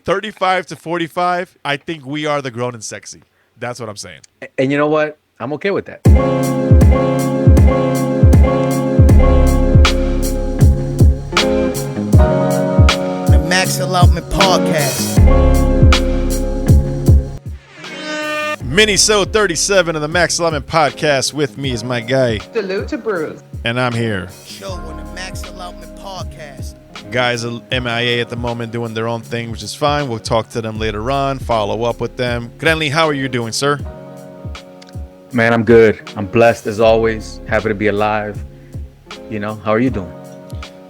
35 to 45, I think we are the grown and sexy. That's what I'm saying. And you know what? I'm okay with that. The Max Allotment Podcast. Minisode 37 of the Max Allotment Podcast. With me is my guy. Salute to Bruce. And I'm here. Show on the Max Allotment Podcast. Guys are MIA at the moment doing their own thing, which is fine. We'll talk to them later on, follow up with them. Crenly, how are you doing, sir? Man, I'm good. I'm blessed as always. Happy to be alive. You know, how are you doing?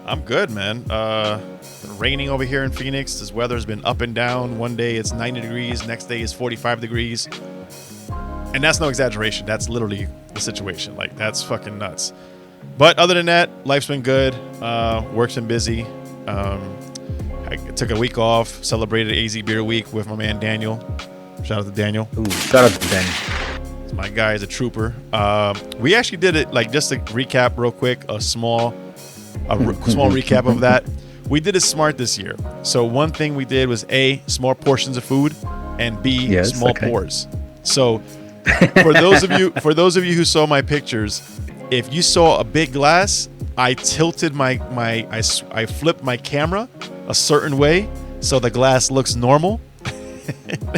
I'm good, man. Raining over here in Phoenix. This weather's been up and down. One day it's 90 degrees, next day is 45 degrees. And that's no exaggeration. That's literally the situation. Like, that's fucking nuts. But other than that, life's been good. Work's been busy. I took a week off, celebrated AZ Beer Week with my man Daniel. Shout out to Daniel. Ooh, shout out to Daniel. My guy is a trooper. We actually did it, like, just to recap real quick, a small recap of that. We did it smart this year. So one thing we did was A, small portions of food, and B, small pours. So for those of you who saw my pictures, if you saw a big glass, I tilted I flipped my camera a certain way so the glass looks normal.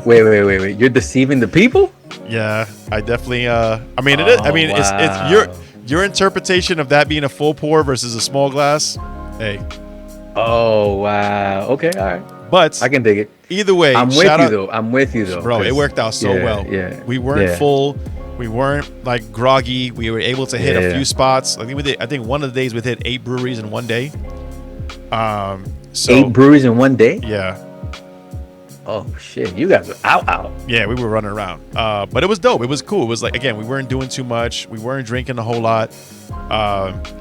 Wait. You're deceiving the people? Yeah, I definitely it's your interpretation of that being a full pour versus a small glass. Hey. Oh, wow. Okay, all right. But I can dig it. Either way, I'm with you though. Bro, it worked out so well. Yeah. We weren't full. We weren't like groggy. We were able to hit a few spots. I think one of the days we hit 8 breweries in one day. 8 breweries in one day? Yeah. Oh shit, you guys are out. Yeah, we were running around. But it was dope. It was cool. It was like, again, we weren't doing too much. We weren't drinking a whole lot.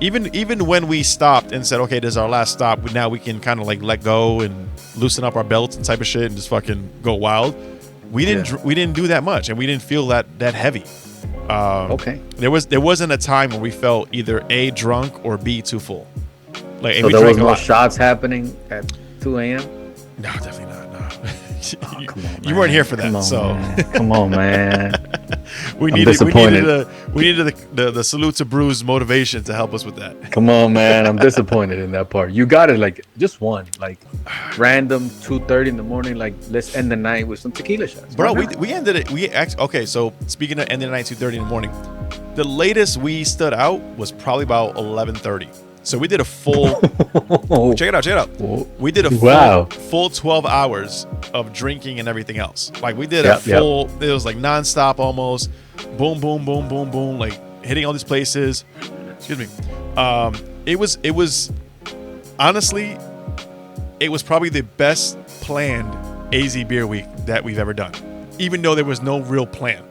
Even when we stopped and said, okay, this is our last stop, now we can kind of like let go and loosen up our belts and type of shit and just fucking go wild. We didn't do that much, and we didn't feel that heavy. Okay. There wasn't a time when we felt either A, drunk, or B, too full. Like, so there was no shots happening at 2 a.m.? No, definitely not. No. Oh, come on, you weren't here for that, Come on, man. we needed the salute to Bruce motivation to help us with that. Come on, man. I'm disappointed in that part. You got it, like just one, like random 2:30 in the morning. Like, let's end the night with some tequila shots, bro. We ended it. Okay, so speaking of ending the night 2:30 in the morning, the latest we stood out was probably about 11:30. So we did a full. Check it out. We did a full 12 hours of drinking and everything else. Like, we did a full. It was like nonstop almost. Boom, boom, boom, boom, boom. Like, hitting all these places. Excuse me. It was honestly, it was probably the best planned AZ Beer Week that we've ever done, even though there was no real plan.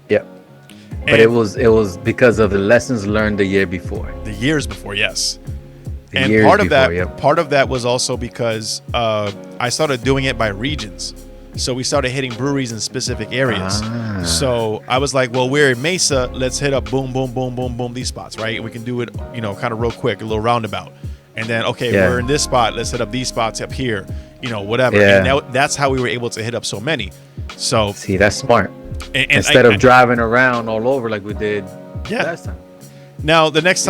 Yep. But it was because of the lessons learned the year before. The years before, yes. Part of that was also because I started doing it by regions. So we started hitting breweries in specific areas. So I was like, well, we're in Mesa. Let's hit up boom, boom, boom, boom, boom, these spots, right? And we can do it, kind of real quick, a little roundabout. And then, we're in this spot. Let's hit up these spots up here, whatever. Yeah. And that's how we were able to hit up so many. So see, that's smart. And instead of driving around all over like we did last time. Now, the next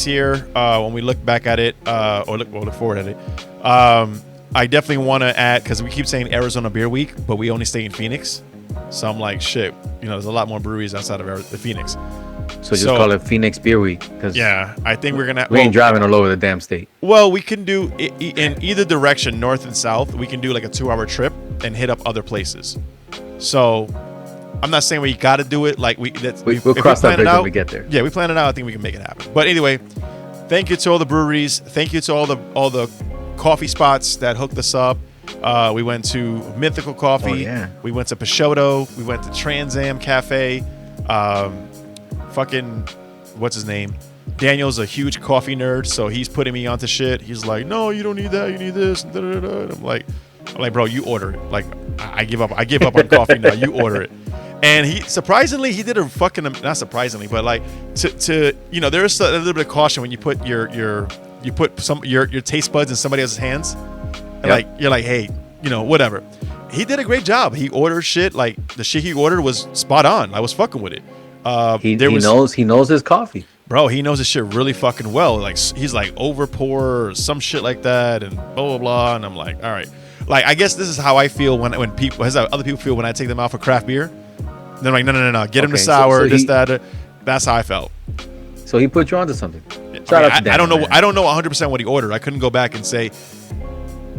year, when we look back at it, or look forward at it, I definitely want to add, because we keep saying Arizona Beer Week, but we only stay in Phoenix. So I'm like, shit, there's a lot more breweries outside of the Phoenix. So just call it Phoenix Beer Week. I think we're gonna. We ain't driving all over the damn state. Well, we can do in either direction, north and south. We can do like a 2-hour trip and hit up other places. So I'm not saying we got to do it. Like we'll cross that bridge when we get there. Yeah, we plan it out. I think we can make it happen. But anyway, thank you to all the breweries. Thank you to all the coffee spots that hooked us up. We went to Mythical Coffee. Oh, yeah. We went to Peixoto. We went to Trans Am Cafe. What's his name? Daniel's a huge coffee nerd, so he's putting me onto shit. He's like, no, you don't need that. You need this. And I'm like, bro, you order it. Like, I give up. I give up on coffee now. You order it. And he surprisingly, he did a fucking, not surprisingly, but like to there is a little bit of caution when you put your taste buds in somebody else's hands. And you're like, hey, whatever. He did a great job. He ordered shit. Like, the shit he ordered was spot on. I was fucking with it. He knows his coffee. Bro, he knows his shit really fucking well. Like, he's like over pour or some shit like that and blah, blah, blah. And I'm like, all right. Like, I guess this is how I feel when people, as other people feel when I take them out for craft beer. They're like, no. Get him the sour, that. That's how I felt. So he put you onto something. Shout out to Daniel, I don't know 100% what he ordered. I couldn't go back and say,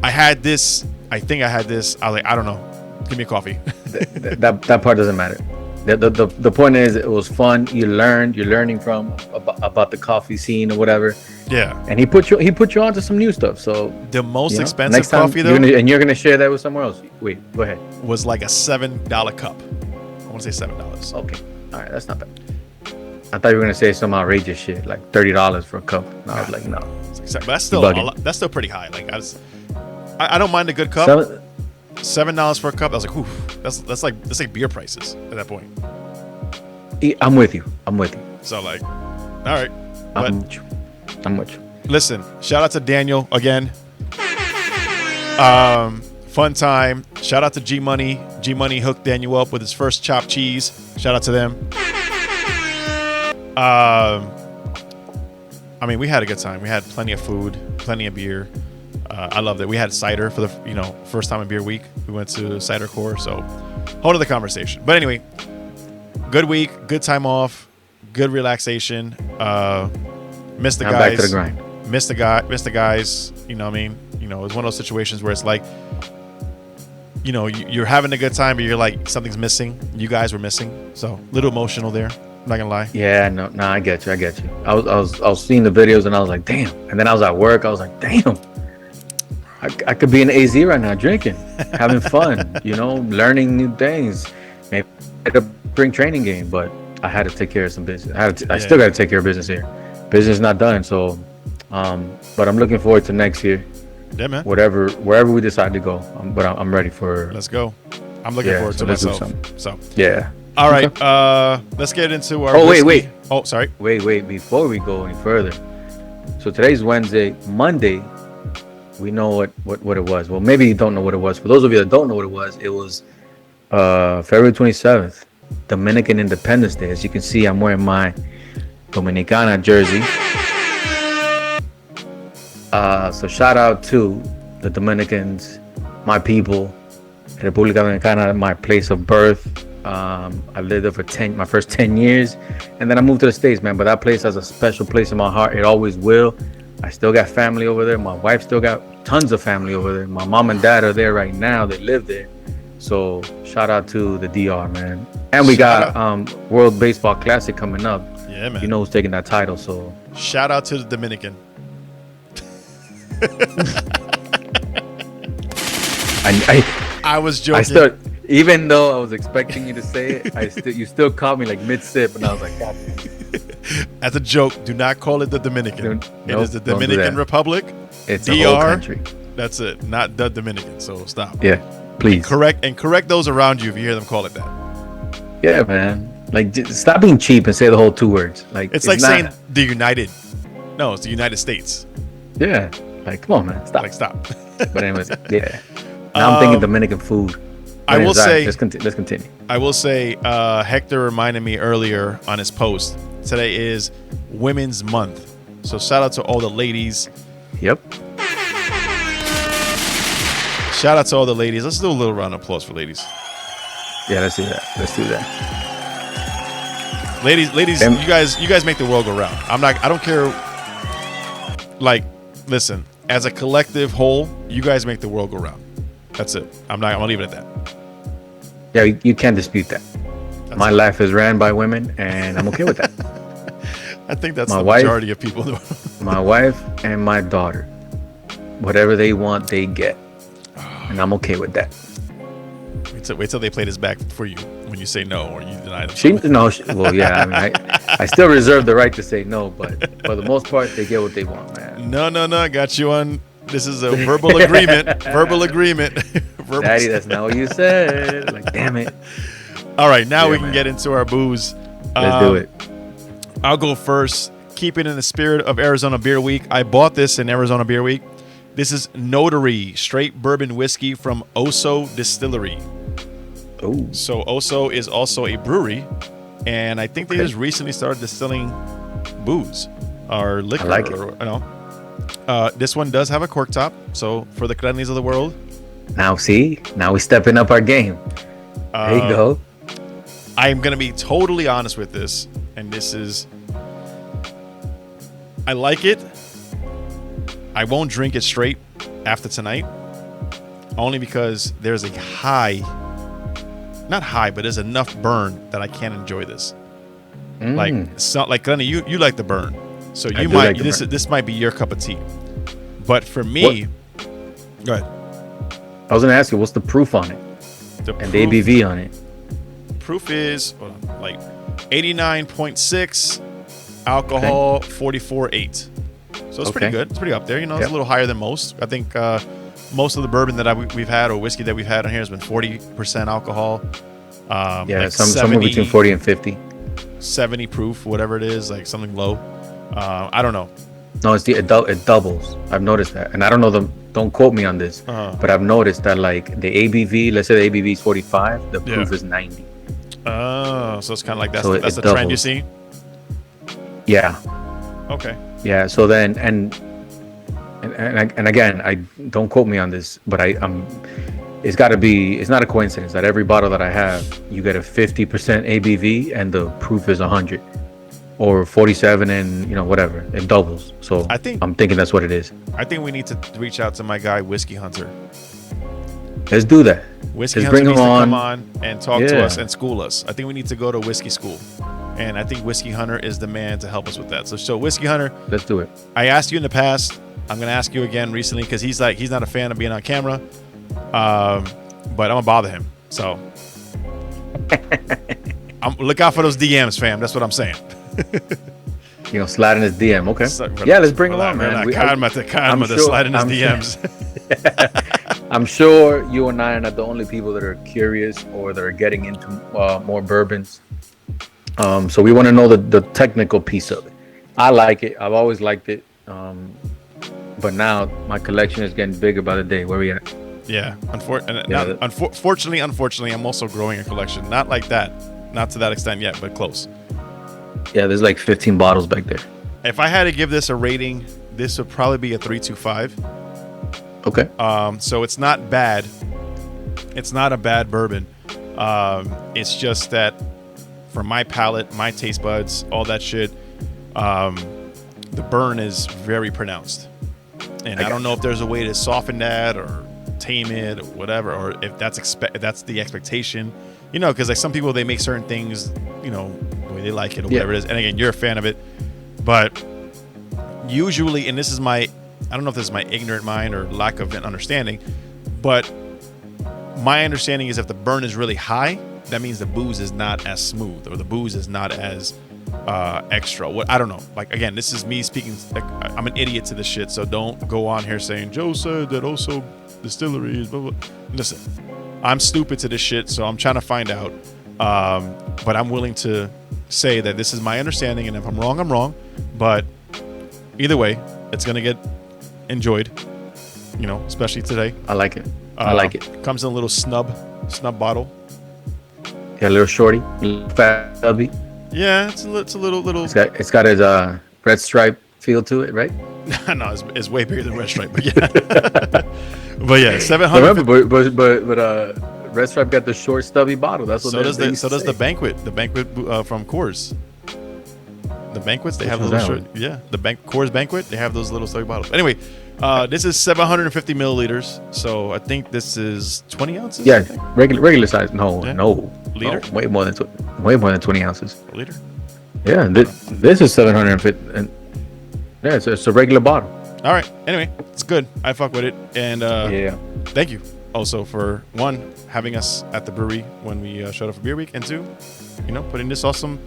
I had this. I think I had this. I was like, I don't know. Give me a coffee. that part doesn't matter. The point is, it was fun. You're learning from about the coffee scene or whatever. Yeah. And he put you onto some new stuff. So the most expensive next time coffee though, you're gonna share that with somewhere else. Wait, go ahead. Was like a $7 cup. I want to say $7. Okay, all right, that's not bad. I thought you were gonna say some outrageous shit like $30 for a cup. No, I was like, no. But that's still pretty high. Like I don't mind a good cup. $7 for a cup. I was like, oof. That's like beer prices at that point. I'm with you. So like, all right. I'm with you. Listen, shout out to Daniel again. Fun time. Shout out to G Money. G Money hooked Daniel up with his first chopped cheese. Shout out to them. I mean, we had a good time. We had plenty of food, plenty of beer. I loved it. We had cider for the first time in beer week. We went to Cider Core, so whole other conversation. But anyway, good week, good time off, good relaxation. Missed the guys. Back to the grind. Missed the guys. You know what I mean? It was one of those situations where it's like, you're having a good time, but you're like, something's missing. You guys were missing, so a little emotional there. I'm not gonna lie. Yeah, no, I get you. I was seeing the videos and I was like, damn. And then I was at work. I was like, damn. I could be in AZ right now, drinking, having fun, learning new things. Maybe at a spring training game, but I had to take care of some business. I still got to take care of business here. Business not done, so. But I'm looking forward to next year. Yeah, man. Wherever we decide to go, but I'm ready for. Let's go. I'm looking forward to myself. So. Yeah. All right. Let's get into our. Oh wait. Oh, sorry. Wait. Before we go any further, so today's Wednesday. Monday. We know what it was. Well, maybe you don't know what it was. For those of you that don't know what it was February 27th, Dominican Independence Day. As you can see, I'm wearing my Dominicana jersey. So shout out to the Dominicans, my people, República Dominicana, my place of birth. I lived there for my first 10 years, and then I moved to the States, man. But that place has a special place in my heart. It always will. I still got family over there. My wife still got tons of family over there. My mom and dad are there right now. They live there. So shout out to the DR, man. And we got World Baseball Classic coming up. Yeah, man. You know who's taking that title, so. Shout out to the Dominican. I was joking. Even though I was expecting you to say it, you still caught me like mid-sip, and I was like, God. As a joke, do not call it the Dominican. It is the Dominican Republic. It's DR, a whole country. That's it, not the Dominican. So stop. Yeah, please. Correct those around you if you hear them call it that. Yeah, man. Like, just stop being cheap and say the whole two words. Like, it's like saying the United. No, it's the United States. Yeah. Like, come on, man. Stop. Like, stop. But anyways, yeah. Now I'm thinking Dominican food. I will say. Let's continue. I will say, Hector reminded me earlier on his post. Today is Women's Month, so shout out to all the ladies. Yep. Shout out to all the ladies. Let's do a little round of applause for ladies. Yeah, let's do that. Ladies, you guys make the world go round. I don't care. Like, listen, as a collective whole, you guys make the world go round. That's it. I'm gonna leave it at that. Yeah, you can't dispute that. My life is ran by women, and I'm okay with that. I think that's the majority of people. My wife and my daughter, whatever they want, they get, and I'm okay with that. Wait till they play this back for you when you say no or you deny them. Well, yeah. I mean, I still reserve the right to say no, but for the most part, they get what they want, man. No. I got you on. This is a verbal agreement. Verbal agreement. Daddy, that's not what you said. Like, damn it. All right, now we can get into our booze. Let's do it. I'll go first. Keep it in the spirit of Arizona Beer Week. I bought this in Arizona Beer Week. This is Notary straight bourbon whiskey from Oso Distillery. Oh. So Oso is also a brewery, and I think they just recently started distilling booze or liquor. I like it. Or, you know. This one does have a cork top, so for the Crenlys of the world. Now we're stepping up our game. There you go. I'm going to be totally honest with this, and this is... I like it. I won't drink it straight after tonight, only because there's a not high, but there's enough burn that I can't enjoy this. Like Glenny, you like the burn, so you might like this might be your cup of tea. But for me, go ahead. I was gonna ask you, what's the proof on it? The ABV on it. Proof is like 89.6, alcohol 44.8. So it's pretty good. It's pretty up there. You know, it's a little higher than most. I think most of the bourbon that we've had or whiskey that we've had on here has been 40% alcohol. Like somewhere between 40 and 50. 70 proof, whatever it is, like something low. I don't know. No, it doubles. I've noticed that, and I don't know don't quote me on this, but I've noticed that like the ABV, let's say the ABV is 45, the proof is 90. Oh, so it's kind of like that's the trend you see. Yeah. Okay. Yeah. So then, and again, I don't quote me on this, but it's got to be. It's not a coincidence that every bottle that I have, you get a 50% ABV and the proof is 100, or 47, and whatever, it doubles. So I'm thinking that's what it is. I think we need to reach out to my guy Whiskey Hunter. Let's do that. Whiskey Hunter needs to come on and talk to us and school us. I think we need to go to whiskey school. And I think Whiskey Hunter is the man to help us with that. So Whiskey Hunter, let's do it. I asked you in the past. I'm going to ask you again recently because he's not a fan of being on camera. But I'm going to bother him. So look out for those DMs, fam. That's what I'm saying. Slide in his DM. Okay. Let's bring him on, man. I'm sure, slide in his DMs. I'm sure you and I are not the only people that are curious or that are getting into more bourbons. So we want to know the technical piece of it. I like it. I've always liked it. But now my collection is getting bigger by the day. Where we at? Yeah. Unfortunately, I'm also growing a collection. Not like that. Not to that extent yet, but close. Yeah, there's like 15 bottles back there. If I had to give this a rating, this would probably be a 3.25. Okay. So it's not bad. It's not a bad bourbon. It's just that for my palate, my taste buds, all that shit, the burn is very pronounced. And I don't know if there's a way to soften that or tame it or whatever, or if that's the expectation. Because like some people, they make certain things, the way they like it or whatever it is. And again, you're a fan of it. But usually, and this is I don't know if this is my ignorant mind or lack of understanding, but my understanding is if the burn is really high, that means the booze is not as smooth or the booze is not as extra. I don't know. Like, again, this is me speaking. Like, I'm an idiot to this shit, so don't go on here saying Joe said that also distillery is blah, blah. Listen, I'm stupid to this shit, so I'm trying to find out. But I'm willing to say that this is my understanding, and if I'm wrong, I'm wrong. But either way, it's gonna get enjoyed, especially today. I like it. I like it. Comes in a little snub bottle. Yeah, a little shorty, a little fat stubby. Yeah, it's a little. It's got his red stripe feel to it, right? No, it's way bigger than red stripe, but yeah. But yeah, 700. Remember, but red stripe got the short stubby bottle. That's what. So does the banquet. The banquet from Coors. The banquets, they have those little short. Yeah, the Coors banquet, they have those little stubby bottles. Anyway, this is 750 milliliters, so I think this is 20 ounces. Yeah, regular size. No. Liter? No, way more than 20 ounces. A liter? Yeah, this is 750, and yeah, it's a regular bottle. All right. Anyway, it's good. I fuck with it, and thank you also for one having us at the brewery when we showed up for Beer Week, and two, putting this awesome.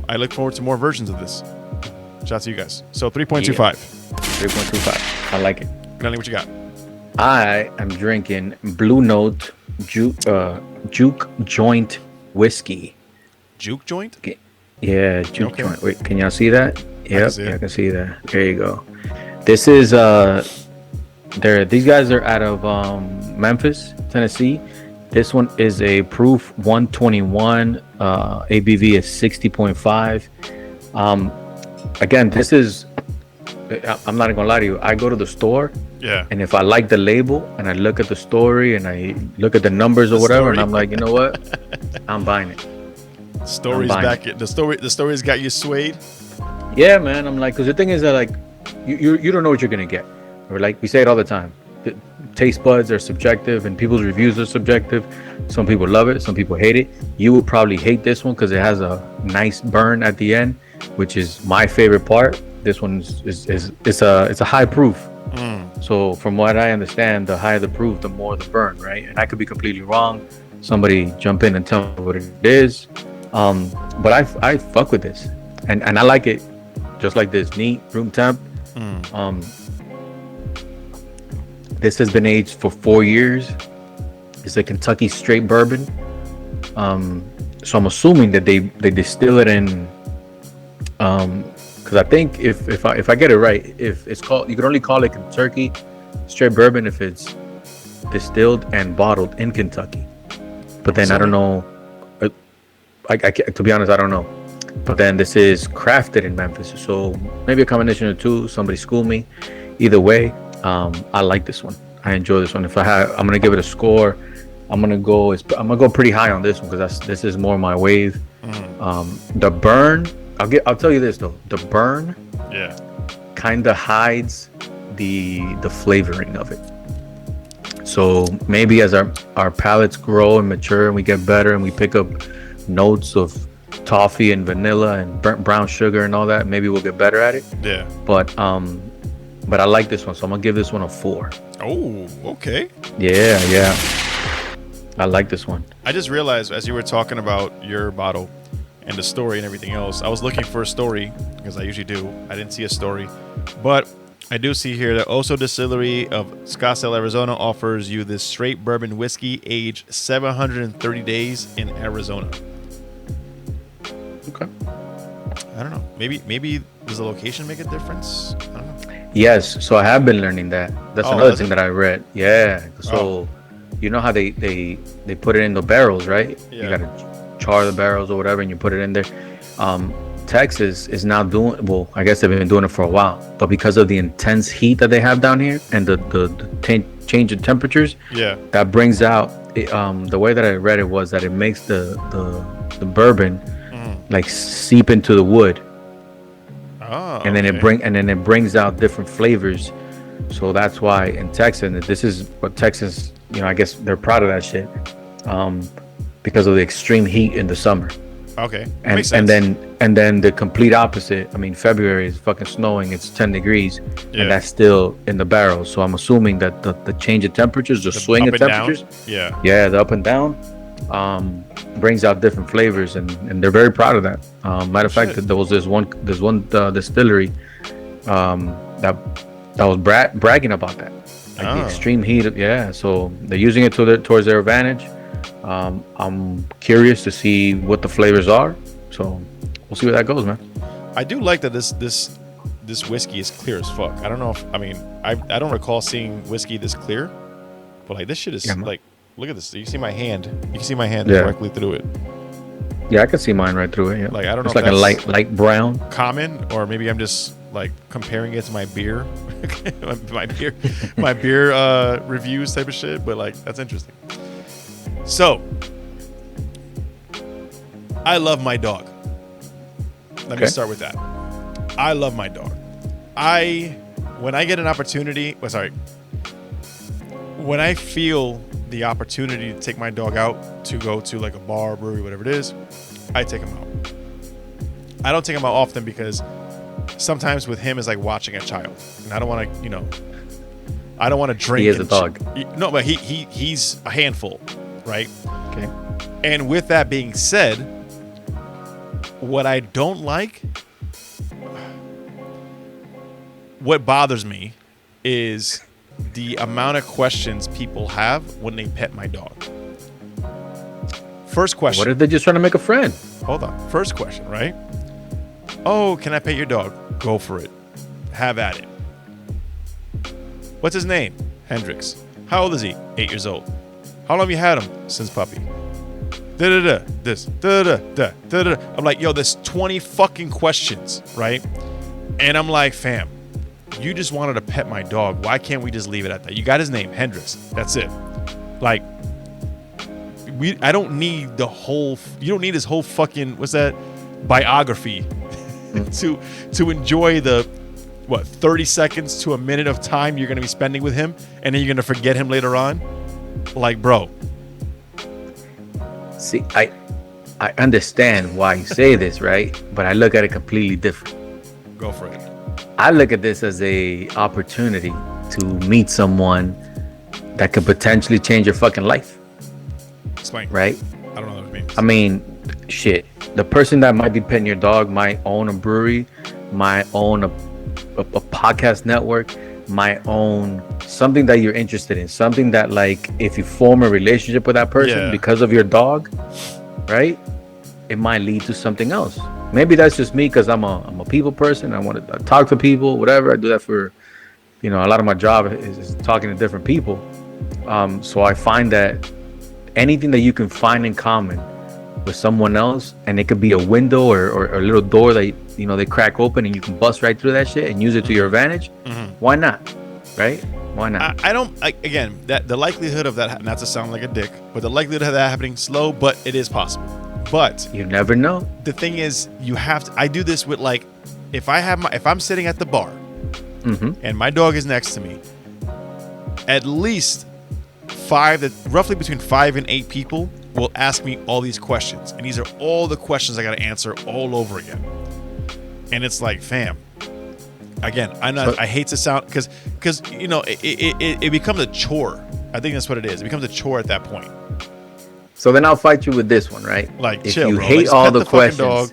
I look forward to more versions of this. Shout out to you guys. So 3.25. 3.25. I like it. Crenly, what you got? I am drinking Blue Note Juke Joint Whiskey. Juke Joint? Yeah, Juke Joint. Wait, can y'all see that? Yep, I can see that. There you go. This is These guys are out of Memphis, Tennessee. This one is a proof 121. ABV is 60.5. Again, this is. I'm not gonna lie to you. I go to the store. Yeah. And if I like the label and I look at the story and I look at the numbers or whatever, and I'm like, you know what, I'm buying it. Story's back. The story's got you swayed. Yeah, man. I'm like, because the thing is that like, you don't know what you're gonna get. Or like we say it all the time. The taste buds are subjective and people's reviews are subjective. Some people love it, some people hate it. You would probably hate this one because it has a nice burn at the end, which is my favorite part. This one is it's a high proof. So from what I understand, the higher the proof, the more the burn, right? And I could be completely wrong. Somebody jump in and tell me what it is. But I fuck with this, and I like it, just like this, neat, room temp. This has been aged for 4 years. It's a Kentucky straight bourbon. So I'm assuming that they distill it in. Because I think if I get it right, if it's called, you can only call it Kentucky straight bourbon if it's distilled and bottled in Kentucky. But then I don't know. I to be honest, I don't know. But then this is crafted in Memphis, so maybe a combination of two. Somebody school me. Either way, I like this one. I enjoy this one. I'm gonna give it a score. I'm gonna go pretty high on this one because this is more my wave. The burn. I'll tell you this though. The burn. Yeah. Kind of hides the flavoring of it. So maybe as our palates grow and mature and we get better and we pick up notes of toffee and vanilla and burnt brown sugar and all that, maybe we'll get better at it. Yeah. But I like this one, so I'm gonna give this one a 4. Oh, okay. Yeah. I like this one. I just realized as you were talking about your bottle and the story and everything else, I was looking for a story because I usually do. I didn't see a story, but I do see here that Oso Distillery of Scottsdale, Arizona offers you this straight bourbon whiskey aged 730 days in Arizona. Okay. I don't know. Maybe does the location make a difference? I don't know. Yes. So I have been learning that. That's another thing that I read. Yeah. So you know how they put it in the barrels, right? Yeah. You gotta char the barrels or whatever, and you put it in there. Texas is now doing, well, I guess they've been doing it for a while, but because of the intense heat that they have down here and the change in temperatures, that brings out the way that I read it was that it makes the bourbon like seep into the wood. And then it brings out different flavors. So that's why in Texas, and this is what Texas, I guess they're proud of that shit, because of the extreme heat in the summer. Okay. Makes sense. And then the complete opposite. I mean, February is fucking snowing. It's 10 degrees, and that's still in the barrels. So I'm assuming that the change of temperatures, the swing of temperatures, the up and down, brings out different flavors, and they're very proud of that. Matter of fact, there was this one distillery that was bragging about that, like the extreme heat. So they're using it towards their advantage. I'm curious to see what the flavors are, so we'll see where that goes, man. I do like that this whiskey is clear as fuck. I don't know if I don't recall seeing whiskey this clear, but like this shit is like, look at this. You can see my hand. You can see my hand directly through it. Yeah, I can see mine right through it. Yeah. Like I don't it's know. It's like a light brown. Common, or maybe I'm just like comparing it to my beer, my beer reviews type of shit. But like that's interesting. So, I love my dog. Let me start with that. I love my dog. When I get an opportunity, when I feel the opportunity to take my dog out to go to like a bar, brewery, whatever it is, I take him out. I don't take him out often because sometimes with him is like watching a child, and I don't want to, I don't want to drink. He is a dog. No, but he's a handful. Right? Okay. And with that being said, what I don't like, what bothers me is the amount of questions people have when they pet my dog. First question. What if they're just trying to make a friend? Hold on. First question, right? Oh, can I pet your dog? Go for it. Have at it. What's his name? Hendrix. How old is he? 8 years old. How long have you had him? Since puppy. Da-da-da. This. Da-da-da. Da-da-da. I'm like, yo, there's 20 fucking questions, right? And I'm like, fam, you just wanted to pet my dog. Why can't we just leave it at that? You got his name, Hendrix. That's it. Like, I don't need the whole, you don't need his whole fucking, what's that, biography to enjoy the, 30 seconds to a minute of time you're going to be spending with him, and then you're going to forget him later on. Like, bro. See, I understand why you say this, right? But I look at it completely different. Go for it. I look at this as a opportunity to meet someone that could potentially change your fucking life. Explain. Right? I don't know what it means. I mean, shit. The person that might be petting your dog might own a brewery, might own a podcast network, might own something that you're interested in. Something that, like, if you form a relationship with that person because of your dog, right? It might lead to something else. Maybe that's just me because I'm a people person. I want to talk to people, whatever. I do that for, a lot of my job is talking to different people. So I find that anything that you can find in common with someone else, and it could be a window or a little door that they crack open and you can bust right through that shit and use it to your advantage. Why not? Right? Why not? I don't again, that the likelihood of that, not to sound like a dick, but the likelihood of that happening slow, but it is possible. But you never know. The thing is, you have to. I do this with, like, if I'm sitting at the bar and my dog is next to me, at least roughly between 5 and 8 people will ask me all these questions, and these are all the questions I got to answer all over again. And it's like, fam, again, I hate to sound, because it becomes a chore. I think that's what it is. It becomes a chore at that point. So then I'll fight you with this one, right? Like, if chill, you bro. hate all the questions, dog,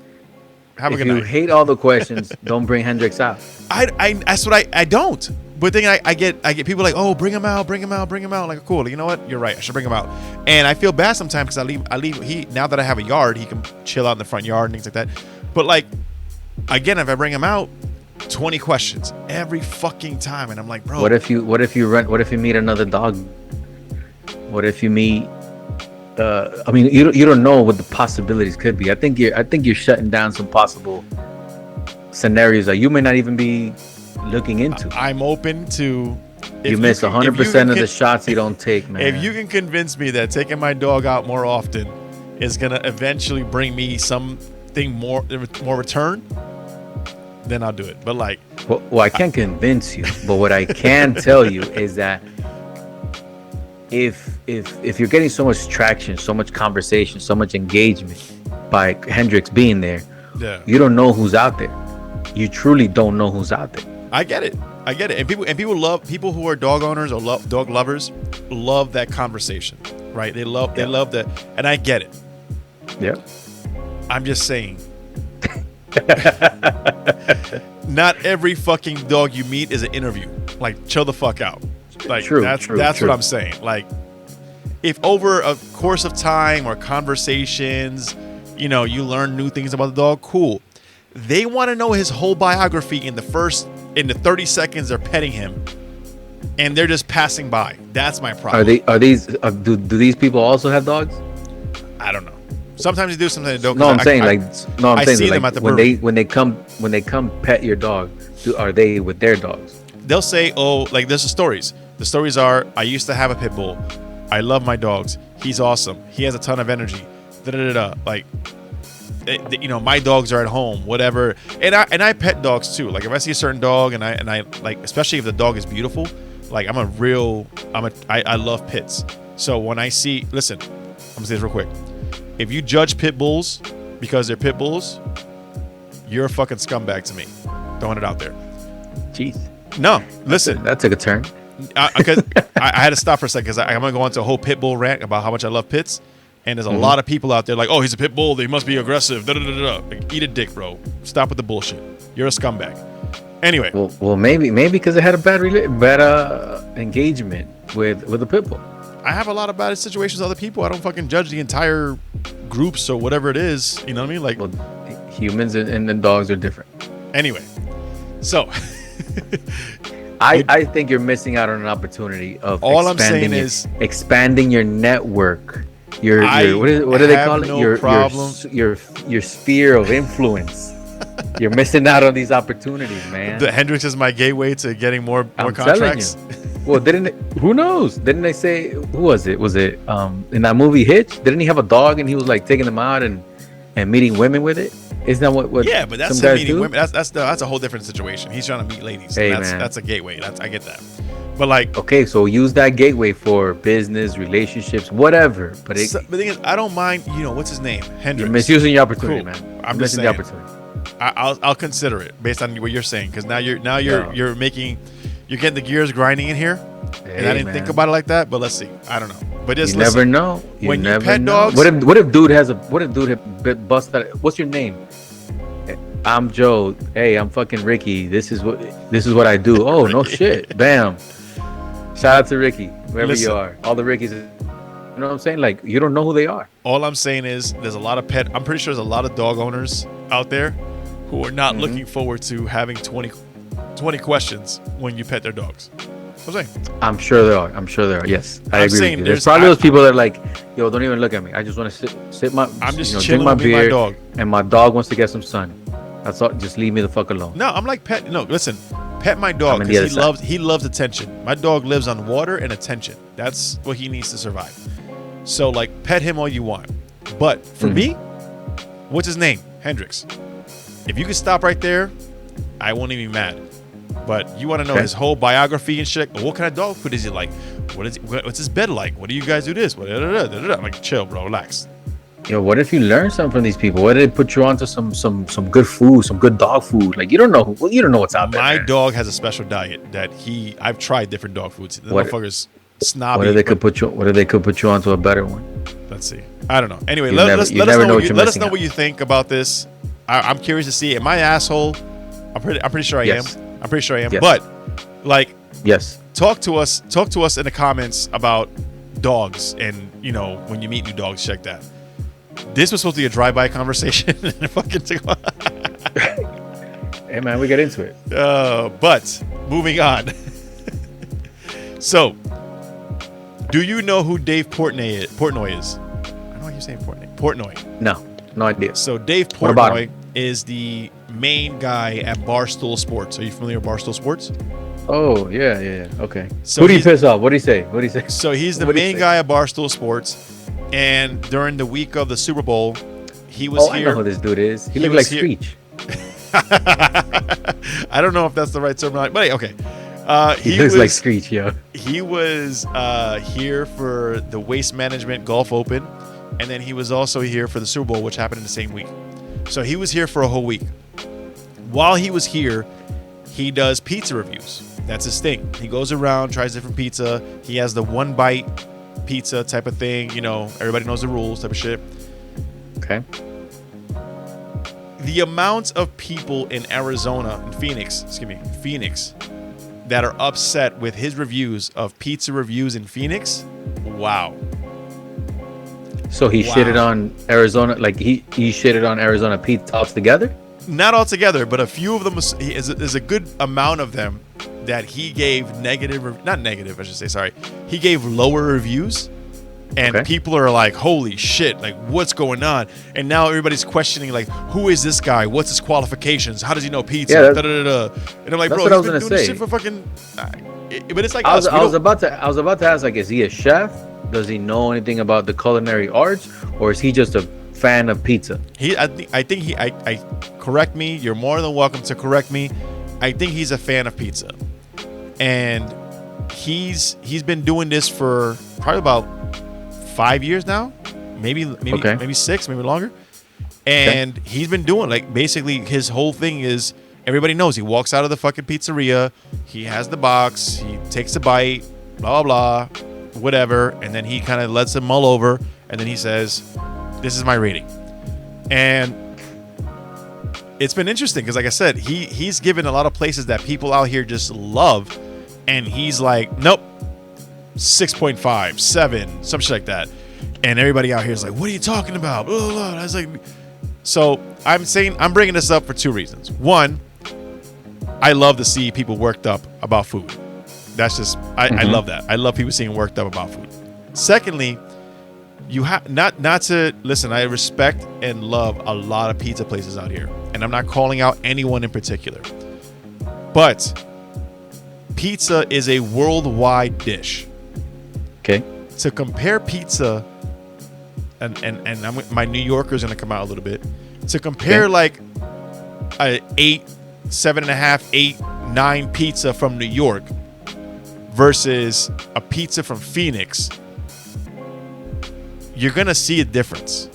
have a good night. If you hate all the questions, don't bring Hendrix out. That's what I don't. But then I get people like, oh, bring him out. Like, cool. You know what? You're right. I should bring him out. And I feel bad sometimes because I leave. Now that I have a yard, he can chill out in the front yard and things like that. But, like, again, if I bring him out, 20 questions every fucking time, and I'm like, bro. What if you meet another dog? What if you meet? You don't know what the possibilities could be. I think you're shutting down some possible scenarios that you may not even be looking into. I'm open to. You miss 100% of the shots you don't take, man. If you can convince me that taking my dog out more often is gonna eventually bring me something more return, then I'll do it. But, like, well, I can't convince you, but what I can tell you is that if you're getting so much traction, so much conversation, so much engagement by Hendrix being there, you don't know who's out there. You truly don't know who's out there. I get it. And people who are dog owners or dog lovers love that conversation, right? They love that, and I get it. Yeah. I'm just saying. Not every fucking dog you meet is an interview. Like, chill the fuck out. Like, that's what I'm saying. Like, if over a course of time or conversations, you learn new things about the dog, cool. They want to know his whole biography in the 30 seconds they're petting him, and they're just passing by. That's my problem. Do these people also have dogs? I don't know. Sometimes they do, sometimes they don't. I see them at the brewery. when they come pet your dog. Are they with their dogs? They'll say, oh, like, there's the stories. The stories are, I used to have a pit bull. I love my dogs. He's awesome. He has a ton of energy. Like, my dogs are at home, whatever. And I pet dogs too. Like, if I see a certain dog and I like, especially if the dog is beautiful, like, I love pits. So when I see, listen, I'm gonna say this real quick. If you judge pit bulls because they're pit bulls, you're a fucking scumbag to me. Throwing it out there. Jeez. No, listen. That took a turn. Because I had to stop for a second because I'm going to go into a whole pit bull rant about how much I love pits. And there's a lot of people out there like, oh, he's a pit bull. They must be aggressive. Like, eat a dick, bro. Stop with the bullshit. You're a scumbag. Anyway. Well, maybe because it had a bad engagement with a pit bull. I have a lot of bad situations with other people. I don't fucking judge the entire groups or whatever it is. You know what I mean? Like, well, humans and the dogs are different. Anyway, so I think you're missing out on an opportunity of All I'm saying is expanding your network. Your what do they call it? Your sphere of influence. You're missing out on these opportunities, man. The Hendrix is my gateway to getting more I'm contracts. Well, who knows? Didn't they say, who was it? Was it in that movie Hitch? Didn't he have a dog and he was like taking them out and meeting women with it? Isn't that what Yeah, but that's some guys meeting do? women. That's a whole different situation. He's trying to meet ladies. Hey, that's man. That's a gateway. I get that. But like, Okay, so use that gateway for business, relationships, whatever. But the thing is, I don't mind. What's his name? Hendrix. you're misusing your opportunity, Cool. man. I'm You're just missing saying. the opportunity. I'll consider it based on what you're saying, because now you're Yeah. you're getting the gears grinding in here, and I didn't think about it like that. But let's see. I don't know. But just You listen. never know. When you never pet know. dogs- What if dude had bust that? What's your name? I'm Joe. Hey, I'm fucking Ricky. This is what I do. Oh, no shit. Bam. Shout out to Ricky, wherever Listen. you are. All the Rickies. You know what I'm saying? Like, you don't know who they are. All I'm saying is there's a lot of I'm pretty sure there's a lot of dog owners out there who are not looking forward to having 20 questions when you pet their dogs. That's what I'm saying. I'm sure there are. Yes, I I'm agree saying with you. there's- There's probably those people that are like, yo, don't even look at me. I just want to sit my. I'm just drink chilling my with me and my beer, dog. and my dog wants to get some sun. That's all. Just leave me the fuck alone. No, I'm like pet. No, listen, pet my dog I'm on the because other he loves attention. My dog lives on water and attention. That's what he needs to survive. So like, pet him all you want. But for me, what's his name? Hendrix. If you could stop right there, I won't even be mad. But you want to know Okay. his whole biography and shit. What kind of dog food is he like? What's his bed like? What do you guys do this? I'm like, chill, bro, relax. Yo, what if you learn something from these people? What if they put you onto some good food, some good dog food? Like, you don't know what's out there. My man. dog has a special diet that I've tried different dog foods. The What- motherfucker's snobby. What if they but- could put you onto a better one? Let's see. I don't know. Anyway, You let never- us you know never know what what you, you're let us missing know out. what you think about this. I'm curious to see. Am I asshole? I'm pretty sure I Yes. am. I'm pretty sure I am. Yes. But like, Yes. talk to us in the comments about dogs, and when you meet new dogs, check that. This was supposed to be a drive-by conversation. And fucking Hey man, we get into it. but moving on. So, do you know who Dave Portnoy is? I don't know why you're saying Portnoy. No idea. So Dave What about Portnoy him? is the main guy at Barstool Sports. Are you familiar with Barstool Sports? Oh yeah. Okay. So Who do you he's- piss off? What do you say? So he's the What'd he main say? guy at Barstool Sports, and during the week of the Super Bowl, he was Oh, I know here. who this dude is. He He looked was like here- Screech. I don't know if that's the right terminology, but hey, okay. He looks like Screech, yo. He was here for the Waste Management Golf Open, and then he was also here for the Super Bowl, which happened in the same week. So he was here for a whole week. While he was here, he does pizza reviews. That's his thing. He goes around, tries different pizza. He has the one bite pizza type of thing. Everybody knows the rules type of shit. Okay. The amount of people in Arizona, in Phoenix, that are upset with his reviews of pizza reviews in Phoenix, wow. So he Wow. shitted on Arizona, like he shitted on Arizona pizza altogether. Not all together, but a few of them, is a good amount of them that he gave he gave lower reviews, and Okay. people are like, holy shit, like what's going on? And now everybody's questioning, like, who is this guy? What's his qualifications? How does he know pizza? Yeah, Da-da-da-da. And I'm like, that's bro, what I he's was been gonna doing this say. shit for fucking but it's like I was us. We don't- about to ask, like, is he a chef? Does he know anything about the culinary arts, or is he just a fan of pizza? I correct me. You're more than welcome to correct me. I think he's a fan of pizza, and he's been doing this for probably about 5 years now, maybe Okay. maybe 6, maybe longer. And he's been doing, like, basically his whole thing is, everybody knows he walks out of the fucking pizzeria, he has the box, he takes a bite, blah blah blah, whatever, and then he kind of lets them mull over, and then he says, "This is my rating." And it's been interesting because, like I said, he's given a lot of places that people out here just love, and he's like, nope, 6.5, 7, some shit like that. And everybody out here is like, what are you talking about? Blah, blah, blah. I was like, so I'm bringing this up for two reasons. One, I love to see people worked up about food. That's just I love that. I love people seeing worked up about food. Secondly, you have not to listen. I respect and love a lot of pizza places out here, and I'm not calling out anyone in particular, but pizza is a worldwide dish. Okay. To compare pizza, and my New Yorker's gonna come out a little bit. To compare like a 8, 7.5, 8, 9 pizza from New York versus a pizza from Phoenix, you're gonna see a difference.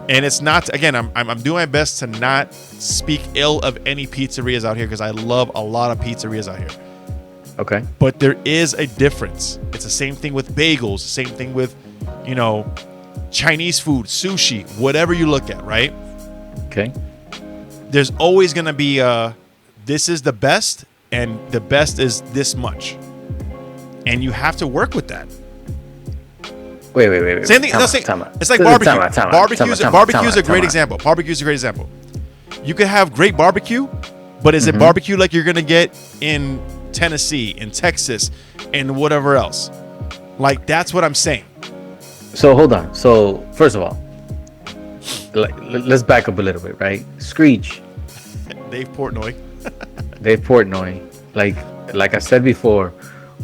And it's not, again, I'm doing my best to not speak ill of any pizzerias out here because I love a lot of pizzerias out here. Okay. But there is a difference. It's the same thing with bagels, the same thing with, Chinese food, sushi, whatever you look at, right? Okay. There's always going to be this is the best, and the best is this much. And you have to work with that. Wait. Same thing. It's like barbecue. Barbecue's a great example. Barbecue's a great example. You can have great barbecue, but is it barbecue like you're going to get in Tennessee, in Texas, and whatever else? Like, that's what I'm saying. So hold on. So first of all, let's back up a little bit, right? Screech. Dave Portnoy. Like I said before,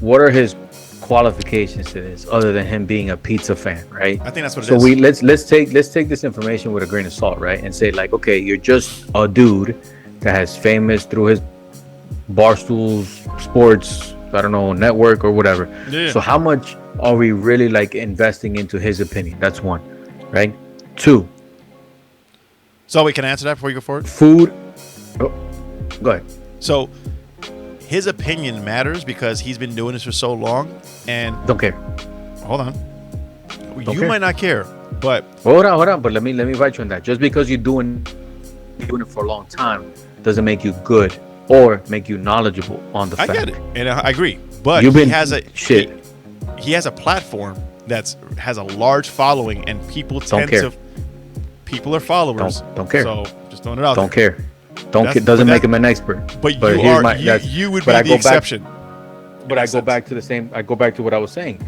what are his qualifications to this other than him being a pizza fan, right? I think that's what it is. So let's take this information with a grain of salt, right? And say like, okay, you're just a dude that has famous through his Barstool Sports, I don't know, network or whatever. Yeah. So how much are we really like investing into his opinion? That's one, right? Two. So we can answer that before you go forward? Food. Oh, go ahead. So his opinion matters because he's been doing this for so long, and don't care. Hold on. You might not care, but hold on. But let me fight you on that. Just because you're doing it for a long time doesn't make you good or make you knowledgeable on the fact. I get it, and I agree. But he has a platform that has a large following, and people people are followers. Don't care. So just throwing it out. Don't care. Doesn't make him an expert. But you would be the exception. But I go back to what I was saying.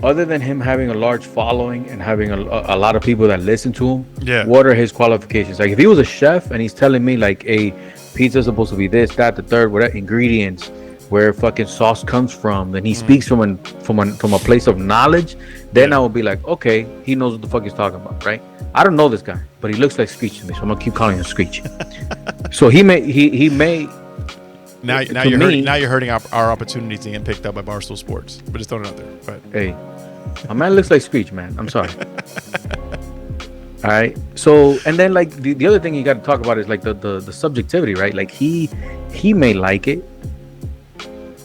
Other than him having a large following and having a lot of people that listen to him, what are his qualifications? Like if he was a chef and he's telling me like a pizza is supposed to be this, that, the third, whatever ingredients, where fucking sauce comes from, then he speaks from a place of knowledge, then I will be like, okay, he knows what the fuck he's talking about, right? I don't know this guy, but he looks like Screech to me, so I'm gonna keep calling him Screech. So he may. Now you're hurting our opportunity to get picked up by Barstool Sports. But just throwing it out there. But hey, my man looks like Screech, man. I'm sorry. All right. So and then like the other thing you got to talk about is like the subjectivity, right? Like he may like it,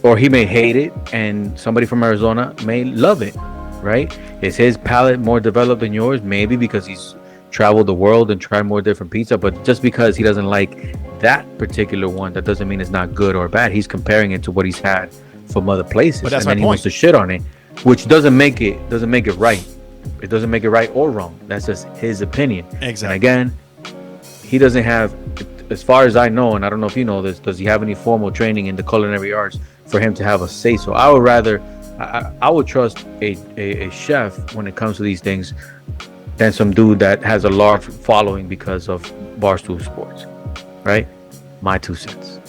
or he may hate it, and somebody from Arizona may love it, right? Is his palate more developed than yours? Maybe because he's traveled the world and tried more different pizza, but just because he doesn't like that particular one, that doesn't mean it's not good or bad. He's comparing it to what he's had from other places, but that's and then my he point. wants to shit on it, which doesn't make it right. It doesn't make it right or wrong. That's just his opinion. Exactly. And again, he doesn't have, as far as I know, and I don't know if you know this, does he have any formal training in the culinary arts for him to have a say so? I would rather, I would trust a chef when it comes to these things than some dude that has a large following because of Barstool Sports, right? My 2 cents.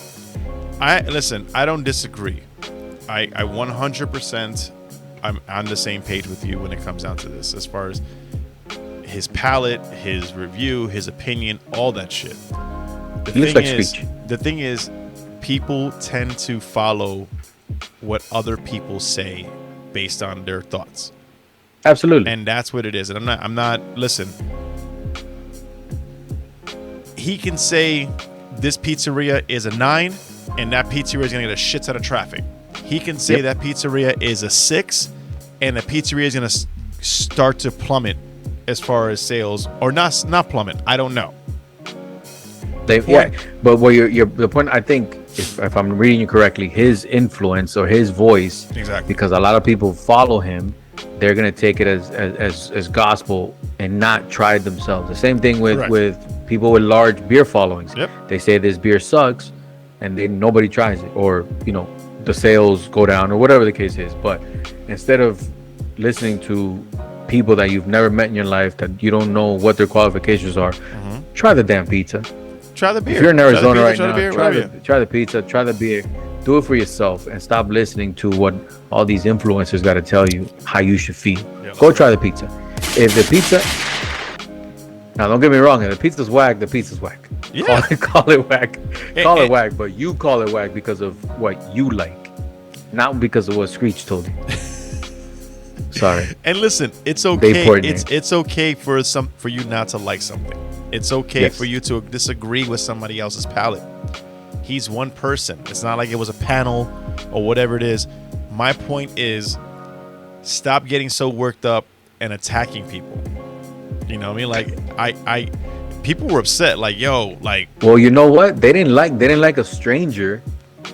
I don't disagree. I 100%, I'm on the same page with you when it comes down to this, as far as his palate, his review, his opinion, all that shit. The thing is, people tend to follow what other people say based on their thoughts. Absolutely. And that's what it is. And I'm not, listen, he can say this pizzeria is a 9 and that pizzeria is going to get a shit ton of traffic. He can say that pizzeria is a 6 and the pizzeria is going to start to plummet as far as sales, or not plummet. I don't know. But the point, I think, if I'm reading you correctly, his influence or his voice, exactly, because a lot of people follow him, they're gonna take it as gospel and not try it themselves. The same thing with people with large beer followings. Yep. They say this beer sucks, and nobody tries it, or the sales go down, or whatever the case is. But instead of listening to people that you've never met in your life, that you don't know what their qualifications are, try the damn pizza. Try the beer. If you're in Arizona right now, try the pizza, try the beer. Do it for yourself and stop listening to what all these influencers got to tell you how you should feel. Yep. Go try the pizza. If the pizza, now don't get me wrong, if the pizza's whack, the pizza's whack. Yeah. Call it whack. Call it whack, but you call it whack because of what you like, not because of what Screech told you. Sorry. And listen, it's okay. It's okay for you not to like something. It's okay for you to disagree with somebody else's palate. He's one person. It's not like it was a panel or whatever it is. My point is, stop getting so worked up and attacking people. You know what I mean? Like people were upset. Like, yo, like. Well, you know what? They didn't like a stranger,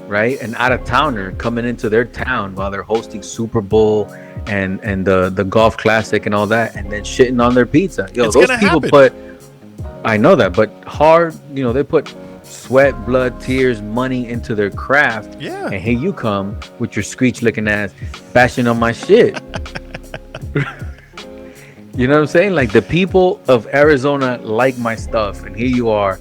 right? An out of towner coming into their town while they're hosting Super Bowl and the golf classic and all that, and then shitting on their pizza. Yo, those people put. I know that, but hard. They put sweat, blood, tears, money into their craft. Yeah. And here you come with your Screech looking ass bashing on my shit. You know what I'm saying? Like, the people of Arizona like my stuff, and here you are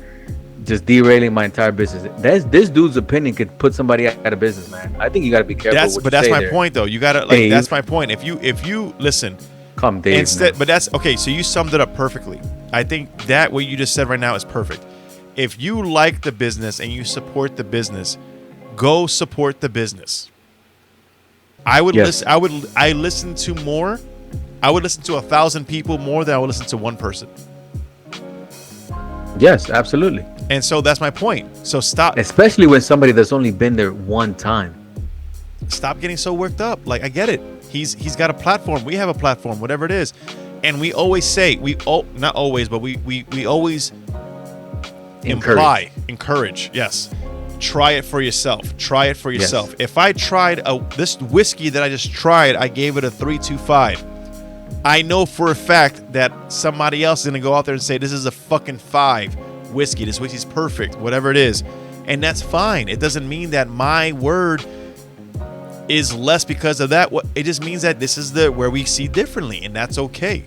just derailing my entire business. This dude's opinion could put somebody out of business, man. I think you got to be careful. That's my point, though. You got to like. That's my point. If you listen, come Dave. Instead, but that's okay. So you summed it up perfectly. I think that what you just said right now is perfect. If you like the business and you support the business, go support the business. I would listen. I listen to more. I would listen to 1,000 people more than I would listen to one person. Yes, absolutely. And so that's my point. So stop. Especially when somebody that's only been there one time. Stop getting so worked up. Like, I get it. He's got a platform. We have a platform, whatever it is. And we always say, not always, but we always encourage. Yes. Try it for yourself. Try it for yourself. Yes. If I tried this whiskey that I just tried, I gave it a 3.25. I know for a fact that somebody else is going to go out there and say, this is a fucking 5 whiskey. This whiskey's perfect, whatever it is. And that's fine. It doesn't mean that my word is less because of that. It just means that this is where we see differently, and that's okay.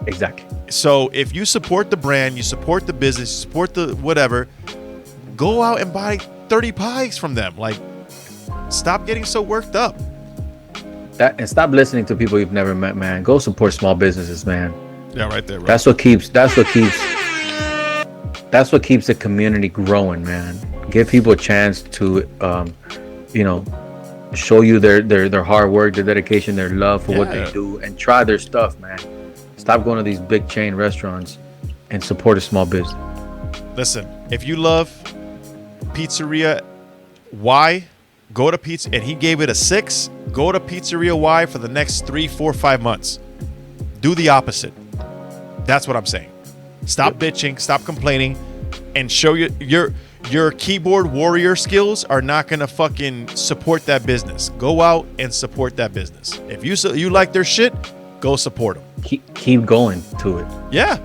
Exactly. So if you support the brand, you support the business, you support the whatever, go out and buy 30 pies from them. Like, stop getting so worked up. And stop listening to people you've never met, man. Go support small businesses, man. Yeah, right there, bro. That's what keeps the community growing, man. Give people a chance to show you their hard work, their dedication, their love for what they do, and try their stuff, man. Stop going to these big chain restaurants and support a small business. Listen, if you love Pizzeria Y, go to pizza, and he gave it a 6. Go to Pizzeria Y for the next 3, 4, 5 months. Do the opposite. That's what I'm saying. Stop bitching, stop complaining, and show your keyboard warrior skills are not gonna fucking support that business. Go out and support that business. If you like their shit, go support them. Keep going to it. Yeah.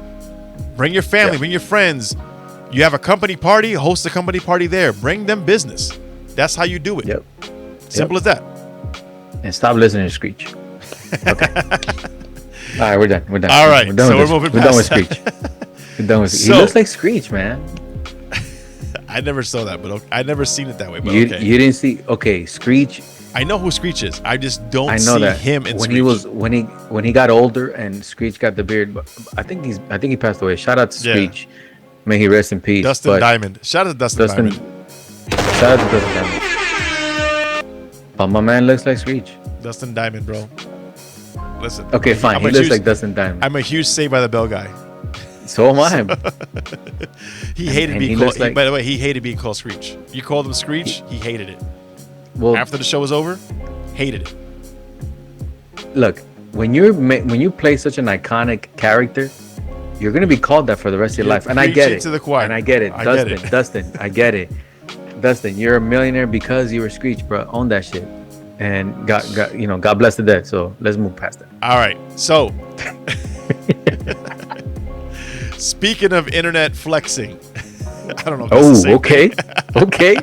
Bring your family, bring your friends. You have a company party, host a company party there. Bring them business. That's how you do it. Yep. Simple as that. And stop listening to Screech. Okay. All right, we're done. All right, so we're moving past. We're done with Screech. We're done with Screech. He looks like Screech, man. I never saw that, but I never seen it that way. But you didn't see? Okay, Screech. I know who Screech is. I just don't see him in Screech. When he got older and Screech got the beard. I think he passed away. Shout out to Screech. May he rest in peace. Dustin Diamond. Shout out to Dustin Diamond. Shout out to Dustin Diamond. But my man looks like Screech. Dustin Diamond, bro. Listen. Okay, fine. He looks like Dustin Diamond. I'm a huge Saved by the Bell guy. So am I. He hated being called. By the way, he hated being called Screech. You called him Screech, he hated it. Well, after the show was over, hated it. Look, when you play such an iconic character, you're gonna be called that for the rest of your life. And I get it. To the choir. And I get it. Dustin, I get it. Dustin, you're a millionaire because you were Screech, bro. Own that shit. And God bless the dead. So let's move past that. All right. So speaking of internet flexing, I don't know if that's the same okay. thing. Okay.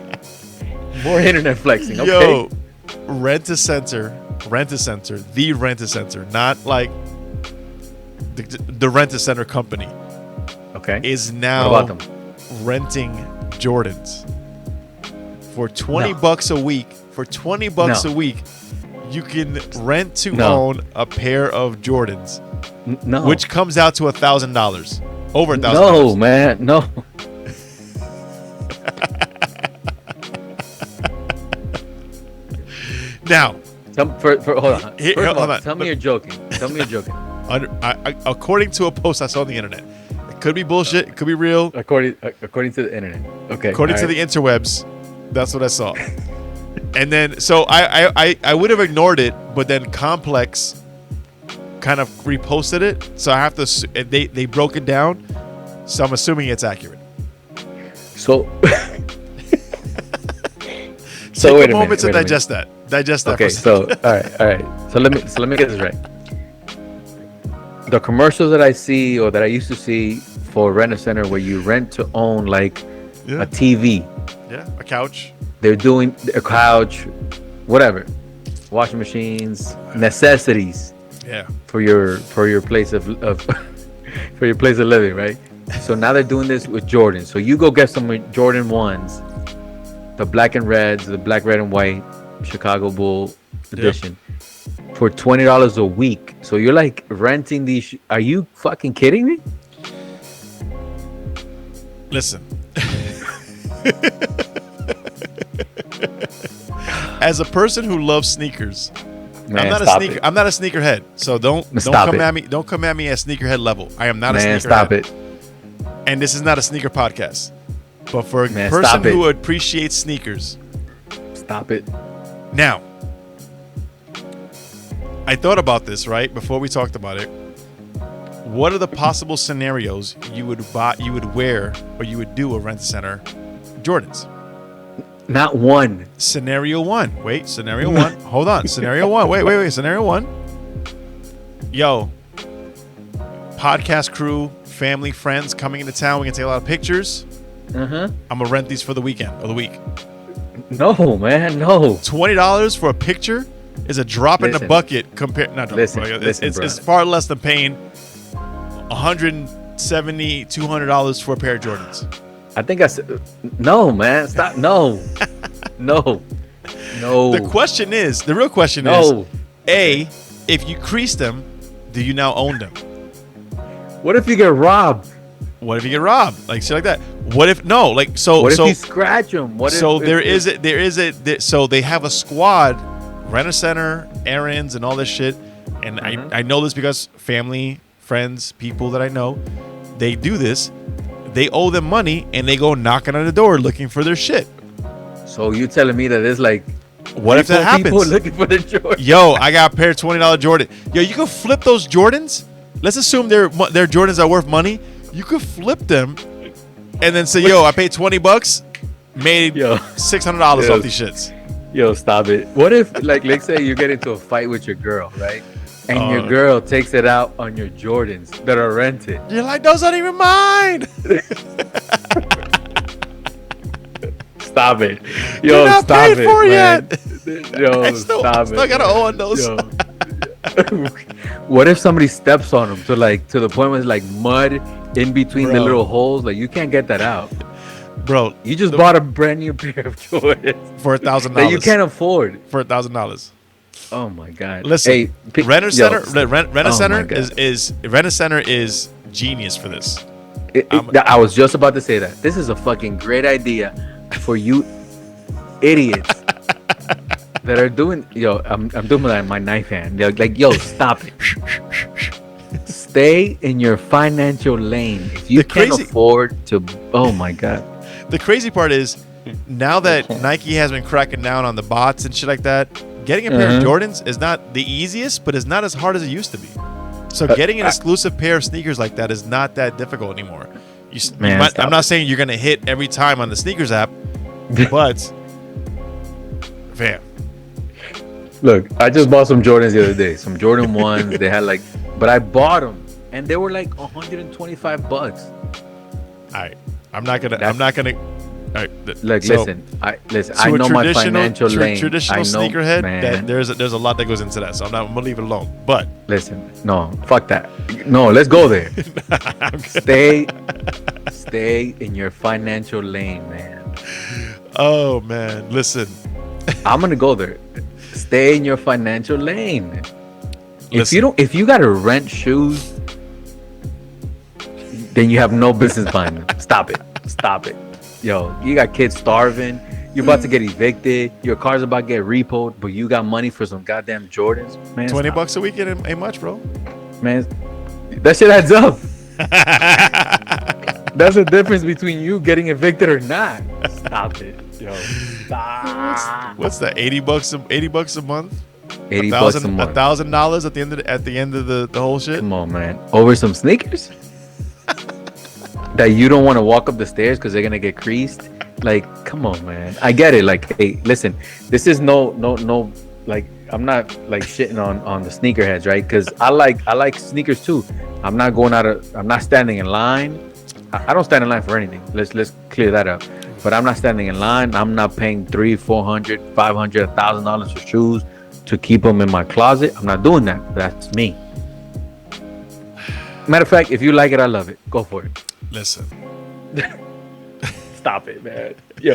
More internet flexing. Okay. Yo, Rent-A-Center, the Rent-A-Center, not like the Rent-A-Center company, Okay. is now What about them? renting Jordans for $20 a week. For $20 No. a week, you can rent to No. own a pair of Jordans, No. which comes out to $1,000, over $1,000. No, man. No. Now, Hold on. Here, First of all, hold on. tell me you're joking. Tell me you're joking. according to a post I saw on the internet, it could be bullshit, it could be real. According to the internet. Okay. According to the interwebs, that's what I saw. And then, so I would have ignored it, but then Complex kind of reposted it. So I have to, they broke it down. So I'm assuming it's accurate. So. Take wait a a moment minute, to wait a digest that. Digest that. Okay. for a second. So all right. So let me get this right. The commercials that I see or that I used to see for Rent-A-Center where you rent to own like Yeah. a TV. Yeah, a couch. They're doing a couch, whatever, washing machines, necessities Yeah. for your place of for your place of living, right? So now they're doing this with Jordan. So you go get some Jordan 1s, the black and reds, the black, red, and white Chicago Bull edition for $20 a week. So you're like renting these. Are you fucking kidding me? Listen. As a person who loves sneakers, Man, I'm not a stop sneaker. it. I'm not a sneakerhead. So don't Stop come it. at me. Don't come at me at sneakerhead level. I am not a Man, sneakerhead. stop it. And this is not a sneaker podcast. But for a Man, person stop it. who appreciates sneakers, Stop it. now, I thought about this right before we talked about it. What are the possible scenarios you would wear, or you would do a Rent-A-Center Jordans? Not one. Scenario one. Wait, scenario one. Hold on. Scenario one. Wait. Scenario one. Yo, podcast crew, family, friends coming into town. We can take a lot of pictures. I'm gonna rent these for the weekend or the week. No, man, no. $20 for a picture is a drop in the Listen. bucket compared. Not Listen, it's brother. far less than paying $170, $200 for a pair of Jordans. I think I said no, man. Stop. No, no. The real question No. is, A, if you crease them, do you now own them? What if you get robbed? What if you get robbed? Like shit like that. What if no? Like so. What if so you scratch them? What so if, there is so they have a squad, Rent-A-Center, errands, and all this shit. And I know this because family, friends, people that I know, they do this. They owe them money and they go knocking on the door looking for their shit. So you telling me that there's like What if that people happens? looking for the Jordan? Yo, I got a pair of $20 Jordan. Yo, you can flip those Jordans. Let's assume their Jordans are worth money. You could flip them and then say, yo, I paid $20, made Yo. $600 Yo. off these shits. Yo, stop it. What if, like, let's say you get into a fight with your girl, right? And your girl takes it out on your Jordans that are rented. You're like, those aren't even mine. Stop it. You're Yo, not stop paid it, for man. yet. Yo, I still stop it. gotta owe on those. Yo. What if somebody steps on them to the point where it's like mud in between the Bro. little holes? Like, you can't get that out. Bro, You just bought a brand new pair of Jordans for $1,000. that you can't afford. For $1,000. Oh my God! Listen, hey, Rent-A-Center, yo, Rent-A-Center oh my God. is Rent-A-Center is genius for this. I was just about to say that. This is a fucking great idea for you idiots that are doing. Yo, I'm doing my knife hand. They're like, yo, stop it. Stay in your financial lane. If you can't afford to, oh my God. The crazy part is, now that Nike has been cracking down on the bots and shit like that, getting a pair of Jordans is not the easiest, but it's not as hard as it used to be. So getting an exclusive pair of sneakers like that is not that difficult anymore. I'm not saying you're going to hit every time on the sneakers app, but fam. Look, I just bought some Jordans the other day. Some Jordan 1s. They had but I bought them and they were like $125. All right. I'm not gonna. All right, Look, so, listen. Listen. to I a know my financial lane. Traditional I know, sneakerhead. man. There's a lot that goes into that, so I'm gonna leave it alone. But Listen, no, fuck that. No, let's go there. Stay in your financial lane, man. Oh man, listen. I'm gonna go there. Stay in your financial lane. Listen. If you gotta rent shoes, then you have no business buying them. Stop it. Yo, you got kids starving. You're about to get evicted. Your car's about to get repoed, but you got money for some goddamn Jordans, man. $20 a week ain't much, bro. Man, that shit adds up. That's the difference between you getting evicted or not. Stop it, yo. Stop. What's that? $80 a month. $80 a month. $1,000 at the end of the whole shit. Come on, man. Over some sneakers that you don't want to walk up the stairs because they're gonna get creased. Like, come on, man. I get it. Like, hey, listen. This is no. Like, I'm not like shitting on the sneakerheads, right? Because I like sneakers too. I'm not standing in line. I don't stand in line for anything. Let's clear that up. But I'm not standing in line. I'm not paying $300, $400, $500, $1,000 for shoes to keep them in my closet. I'm not doing that. That's me. Matter of fact, if you like it, I love it. Go for it. Listen. Stop it, man. Yo.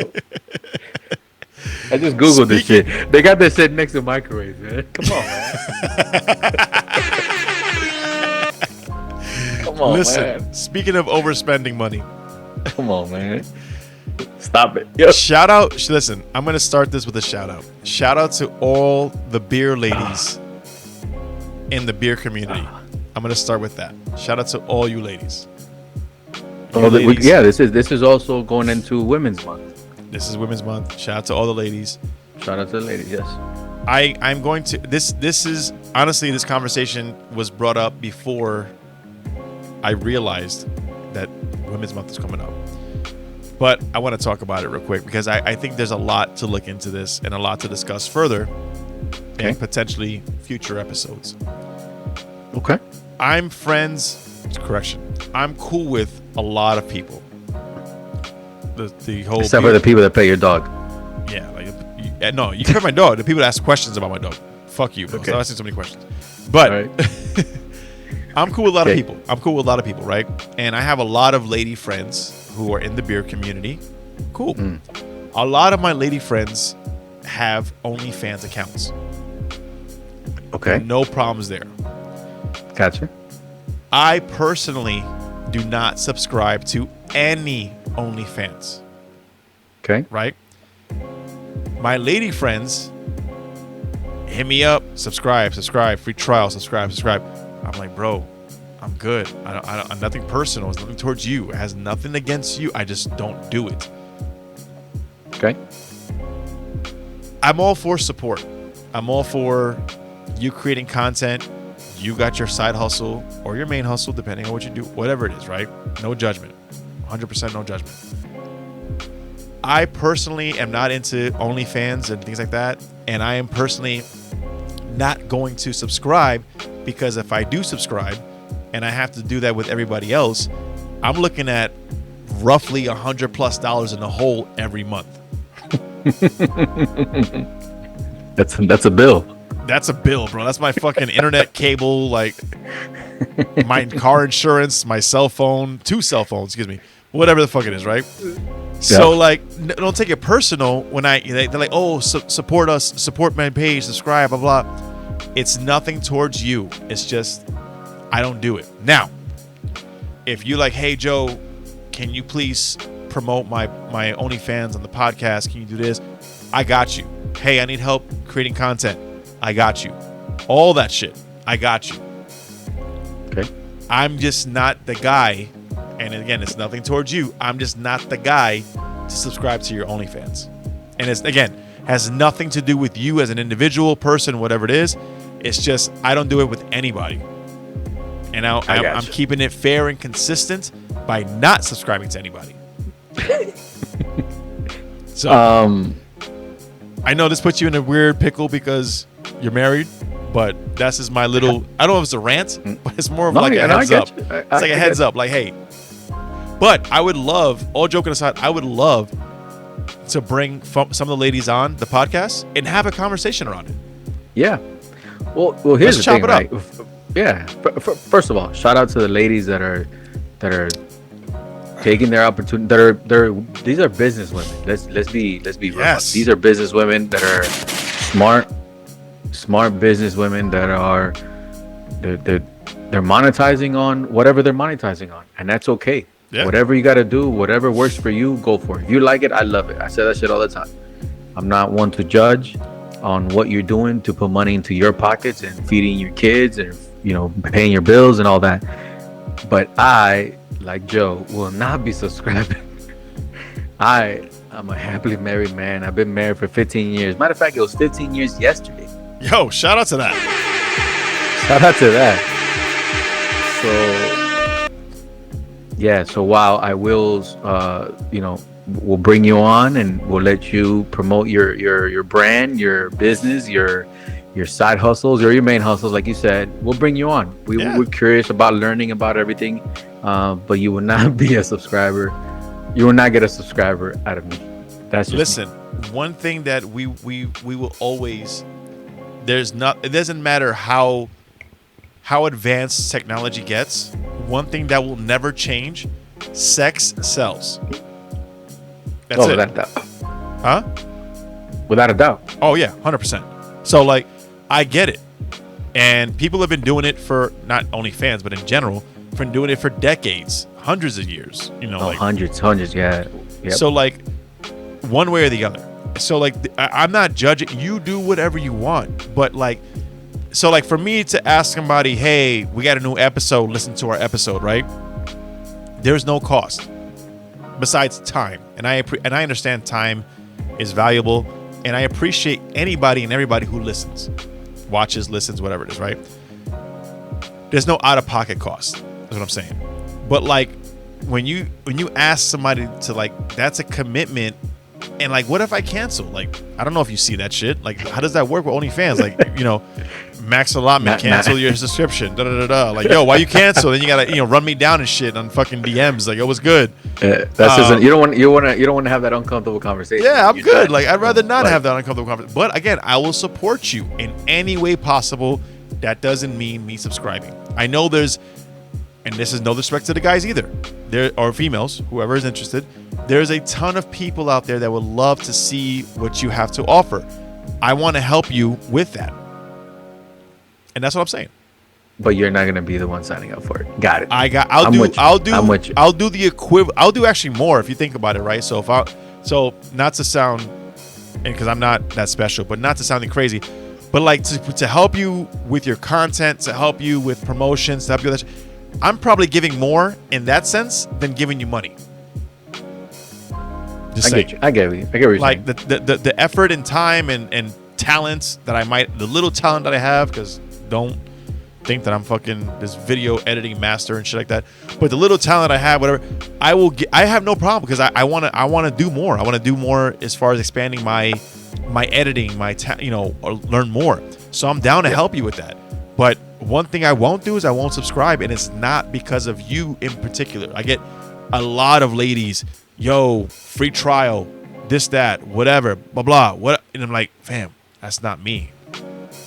I just Googled this shit. They got this shit next to microwaves, man. Come on, man. Come on, Listen, man. speaking of overspending money. Come on, man. Stop it. Yo. Shout out. Listen, I'm going to start this with a shout out. Shout out to all the beer ladies in the beer community. I'm going to start with that. Shout out to all you ladies. This is also going into Women's Month. This is Women's Month. Shout out to all the ladies. Shout out to the ladies, yes. I'm going to this is honestly, this conversation was brought up before I realized that Women's Month is coming up. But I want to talk about it real quick because I think there's a lot to look into this and a lot to discuss further in potentially future episodes. Okay. I'm cool with a lot of people. The whole except for the people that pay your dog. Yeah, no, you care my dog. The people that ask questions about my dog. Fuck you, bro. Okay. Stop asking so many questions. But Right. I'm cool with a lot of people. Right? And I have a lot of lady friends who are in the beer community. Cool. A lot of my lady friends have OnlyFans accounts. Okay. No problems there. Gotcha. I personally do not subscribe to any OnlyFans. Okay. Right? My lady friends hit me up, subscribe, free trial, subscribe. I'm like, bro, I'm good. I'm nothing personal. It's nothing towards you. It has nothing against you. I just don't do it. Okay. I'm all for support. I'm all for you creating content. You got your side hustle or your main hustle, depending on what you do, whatever it is, right? No judgment. 100% no judgment. I personally am not into OnlyFans and things like that. And I am personally not going to subscribe because if I do subscribe and I have to do that with everybody else, I'm looking at roughly $100+ in the hole every month. That's a bill. That's a bill, bro. That's my fucking internet cable, like my car insurance, my cell phone, 2 cell phones, excuse me, whatever the fuck it is, right? So like, don't take it personal when they're like, oh, support us, support my page, subscribe, blah blah. It's nothing towards you. It's just I don't do it. Now, if you like, hey Joe, can you please promote my OnlyFans on the podcast? Can you do this? I got you. Hey, I need help creating content. I got you. All that shit. I got you. Okay. I'm just not the guy, and again, it's nothing towards you. I'm just not the guy to subscribe to your OnlyFans. And it's, again, has nothing to do with you as an individual person, whatever it is. It's just, I don't do it with anybody. And I'm keeping it fair and consistent by not subscribing to anybody. So, I know this puts you in a weird pickle because you're married, but that's just my little, I don't know if it's a rant, but it's more of like a heads up. It's like a heads up, like, hey, But I would love, all joking aside, I would love to bring some of the ladies on the podcast and have a conversation around it. Yeah. Well, here's Let's the thing, chop it right? Yeah. First of all, shout out to the ladies that are taking their opportunity. These are business women. Let's be real. Yes. These are business women that are smart business women that are they're monetizing on whatever they're monetizing on, and that's okay. Yeah. Whatever you got to do, whatever works for you, go for it. If you like it, I love it. I say that shit all the time. I'm not one to judge on what you're doing to put money into your pockets and feeding your kids and paying your bills and all that. But I, like Joe, will not be subscribing. I'm a happily married man. I've been married for 15 years. Matter of fact, it was 15 years yesterday. Yo, shout out to that. Shout out to that. So while I will, we'll bring you on and we'll let you promote your brand, your business, your side hustles or your main hustles, like you said, we'll bring you on. We're curious about learning about everything, but you will not be a subscriber. You will not get a subscriber out of me. That's just me. One thing that we will always, it doesn't matter how advanced technology gets, one thing that will never change, sex sells. That's it. Without a doubt. Huh? Without a doubt. Oh yeah, 100%. So like, I get it. And people have been doing it for not only fans, but in general, been doing it for decades, hundreds of years, Hundreds, yeah. Yep. So like, one way or the other. So like, I'm not judging. You do whatever you want, but like, so like for me to ask somebody, hey, we got a new episode, listen to our episode, right? There's no cost besides time. And I understand time is valuable, and I appreciate anybody and everybody who listens, watches, listens, whatever it is, right? There's no out-of-pocket cost. That's what I'm saying. But like, when you ask somebody to, like, that's a commitment. And like, what if I cancel? Like, I don't know if you see that shit. Like, how does that work with OnlyFans? Like, Max Allotment, cancel your subscription. Like, yo, why you cancel? Then you gotta, run me down and shit on fucking DMs. Like, it was good. That's just you don't want to have that uncomfortable conversation. Yeah, I'm good. Like, I'd rather not have that uncomfortable conversation. But again, I will support you in any way possible. That doesn't mean me subscribing. I know and this is no disrespect to the guys either, there or females, whoever is interested. There's a ton of people out there that would love to see what you have to offer. I want to help you with that. And that's what I'm saying. But you're not gonna be the one signing up for it. Got it. I'll do the equivalent. I'll do actually more if you think about it, right? So not to sound, and because I'm not that special, but not to sounding crazy, but like to help you with your content, to help you with promotions, to help you with that, I'm probably giving more in that sense than giving you money. I get what you're like saying. the effort and time and talents that the little talent that I have, because don't think that I'm fucking this video editing master and shit like that, but the little talent I have, whatever, I have no problem, because I want to do more. I want to do more as far as expanding my editing, or learn more. So I'm down to help you with that. But one thing I won't do is I won't subscribe, and it's not because of you in particular. I get a lot of ladies, yo, free trial, this, that, whatever, blah, blah, what, and I'm like, fam, that's not me.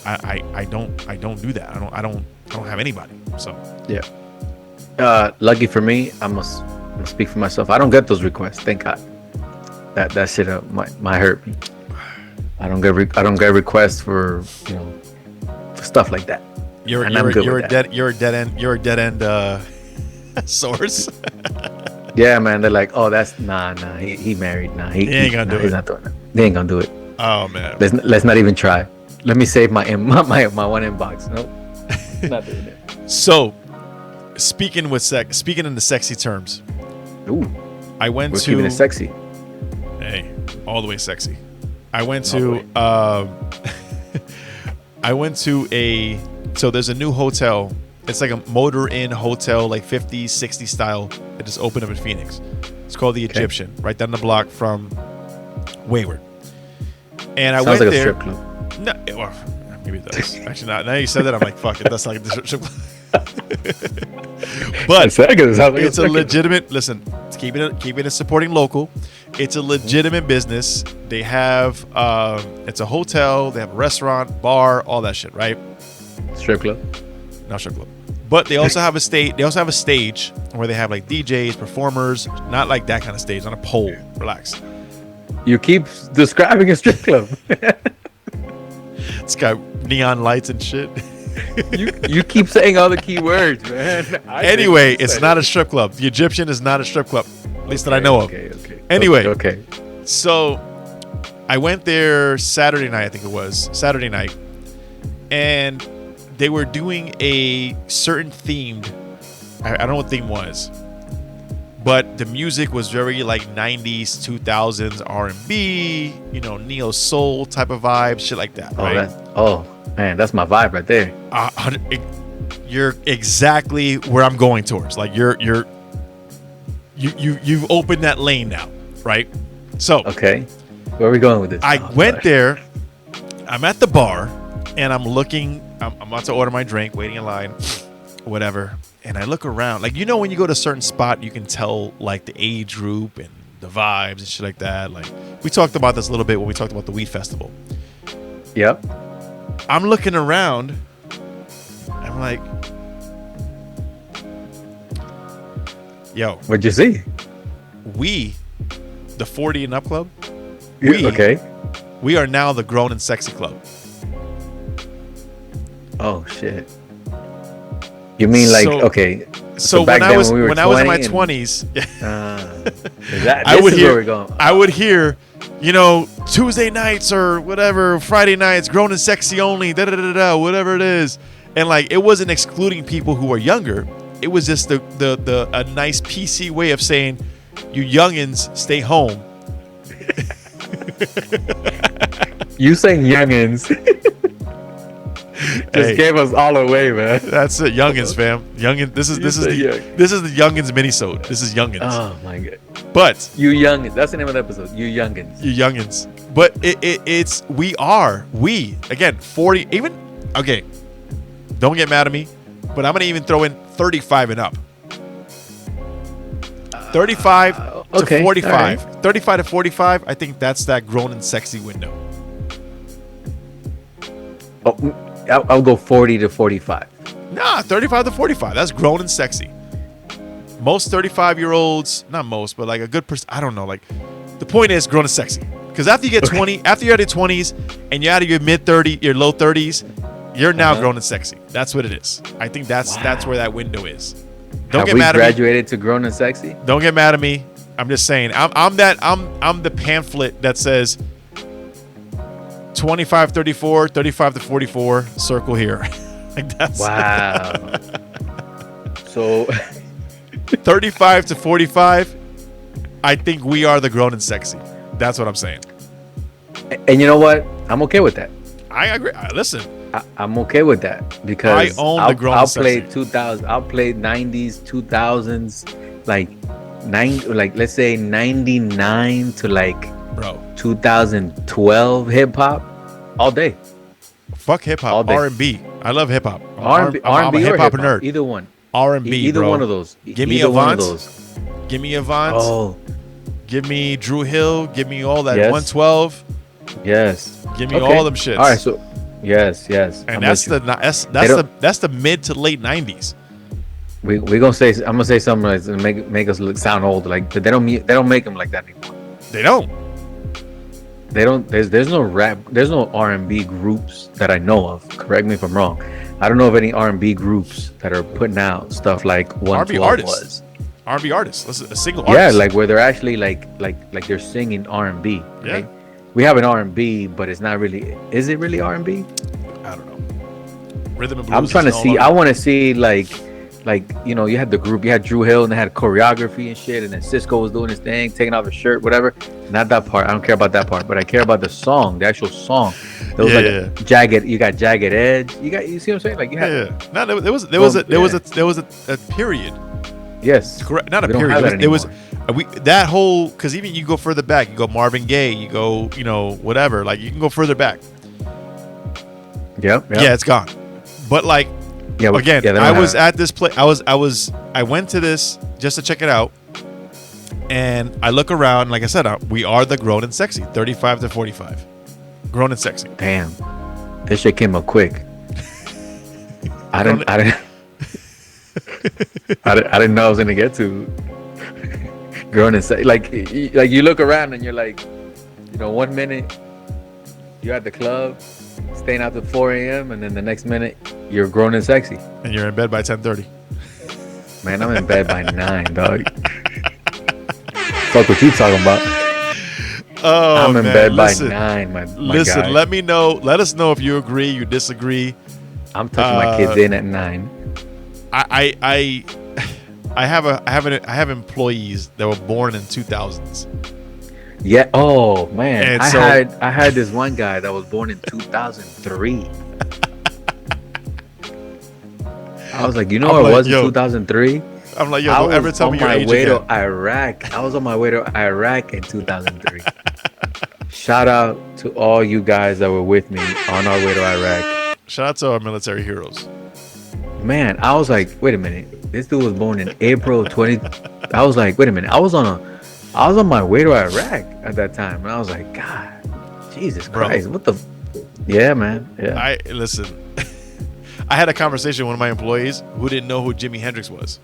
I don't do that. I don't have anybody. So yeah. Lucky for me, I must speak for myself. I don't get those requests. Thank God. That shit might hurt me. I don't get requests for for stuff like that. You're a dead end source. Yeah, man. They're like, oh, that's nah. He married. Nah, he ain't gonna do it. He's not doing it. They ain't gonna do it. Oh man. Let's not even try. Let me save my one inbox. Nope. Not doing it. So, speaking in the sexy terms. Ooh. We're keeping it sexy. Hey, all the way sexy. I went to so there's a new hotel. It's like a motor inn hotel, like 50s, 60s style, that just opened up in Phoenix. It's called the Egyptian, right down the block from Wayward. And I went like there. A strip club. No, well, maybe it does. Actually, not. Now you said that, I'm like, fuck it. That's like a strip club. But Second, it sounds like it's a second. legitimate. Listen, keeping it supporting local. It's a legitimate business. They have it's a hotel. They have a restaurant, bar, all that shit, right? Strip club. Not strip club. But they also have a stage. They also have a stage where they have like DJs, performers. Not like that kind of stage. Not a pole. Relax. You keep describing a strip club. It's got neon lights and shit. you keep saying all the key words, man. Anyway, it's not a strip club. The Egyptian is not a strip club, at least that I know of. Okay. Anyway, Okay. so I went there Saturday night, I think it was Saturday night, and they were doing a certain themed. I don't know what theme was, but the music was very like 90s, 2000s R&B, neo soul type of vibe, shit like that. Right? Man, that's my vibe right there. You're exactly where I'm going towards. Like you've opened that lane now, right? So Okay, where are we going with this? I went there. I'm at the bar, and I'm looking. I'm about to order my drink, waiting in line, whatever. And I look around, like when you go to a certain spot, you can tell like the age group and the vibes and shit like that. Like we talked about this a little bit when we talked about the weed festival. Yep. I'm looking around. I'm like, yo, What'd you see? we, the 40 and up club, Okay. we are now the grown and sexy club. Oh shit. You mean like So- okay? So back when I then was when we were when I was in my 20 20s, I would hear. Where we're going. I would hear, Tuesday nights or whatever, Friday nights, grown and sexy only, whatever it is, and like it wasn't excluding people who were younger. It was just a nice PC way of saying, you youngins stay home. You saying youngins just gave us all away, man. That's it, youngins, fam. Youngin. This is the Youngins Minisode. This is Youngins. Oh my god. But You youngins. That's the name of the episode. You youngins. you youngins. But it's we again 40 even okay. Don't get mad at me, but I'm gonna even throw in 35 and up. 35 okay, to 45. all right. 35 to 45. I think that's that grown and sexy window. Oh, I'll go 40 to 45. Nah, 35 to 45. That's grown and sexy. Most 35-year-olds, not most, but like a good person. I don't know. Like the point is grown and sexy. Because after you get 20, after you're out of your 20s and you're out of your mid-30s, your low 30s, you're now grown and sexy. That's what it is. I think that's where that window is. Don't get mad at me. Graduated to grown and sexy? Don't get mad at me. I'm just saying. I'm the pamphlet that says 25 34, 35 to 44, circle here. Like that's Wow. So 35 to 45. I think we are the grown and sexy. That's what I'm saying. and you know what? I'm okay with that. I agree. Listen, I'm okay with that because I own the grown I'll and play sexy. 2000. I'll play 90s, 2000s, like let's say 99 to like bro, 2012 hip hop all day. fuck hip All hop, day. R&B. I love hip hop. R&B, I'm a or hip hop nerd. Either one. R&B, Either bro. one of those. Give me Either one of Avant. those. Give me Avant. Oh, Give me Drew Hill. Give me all that Yes. 112. yes. Give me Okay. all them shits. All right, so yes. And I'm that's with the that's the mid to late 90s. we gonna say. I'm gonna say something that's gonna make us sound old. Like they don't make them like that anymore. They don't. They don't. There's no rap. There's no R&B groups that I know of. Correct me if I'm wrong. I don't know of any R&B groups that are putting out stuff like 112 artists. was. R&B artists. Listen, a single Yeah, artist. like where they're actually like they're singing R&B. Yeah. Right? We have an R&B, but it's not really. Is it really R&B? I don't know. Rhythm and blues. I'm trying to is no see. longer- I want to see like you had the group. You had Drew Hill and they had choreography and shit, and then Cisco was doing his thing, taking off his shirt, whatever. Not that part. I don't care about that part, but I care about the song, the actual song. There was like a jagged. You got Jagged Edge. You see what I'm saying? Like you had. Yeah. No, there was a period. Yes. Correct. Not a We don't period. have that It was that whole, because even you go further back, you go Marvin Gaye, you go whatever. Like you can go further back. Yep. Yeah, it's gone. But like Yeah. Again, yeah, I was at this place. I went to this just to check it out, and I look around. Like I said, we are the grown and sexy, 35 to 45, grown and sexy. Damn, this shit came up quick. I didn't know I was gonna get to grown and sexy. Like you look around and you're like, 1 minute you're at the club, staying out till 4 a.m. and then the next minute you're grown and sexy. And you're in bed by 10:30. Man, I'm in bed by 9, dog. Fuck what you talking about. Oh, I'm in man, bed listen, by 9, my listen, guy. let me know. Let us know if you agree, you disagree. I'm touching my kids in at 9. I have employees that were born in 2000s. Yeah. Oh man, And I had this one guy that was born in 2003. I was like, I'm where like, I was in yo. 2003? I'm like, yo, I don't ever was tell on me your my age way again. to Iraq. I was on my way to Iraq in 2003. Shout out to all you guys that were with me on our way to Iraq. Shout out to our military heroes. Man, I was like, wait a minute. This dude was born in April 20. I was like, wait a minute. I was on my way to Iraq at that time, and I was like, God, Jesus Christ, what the? Yeah, man. Yeah. Listen. I had a conversation with one of my employees who didn't know who Jimi Hendrix was.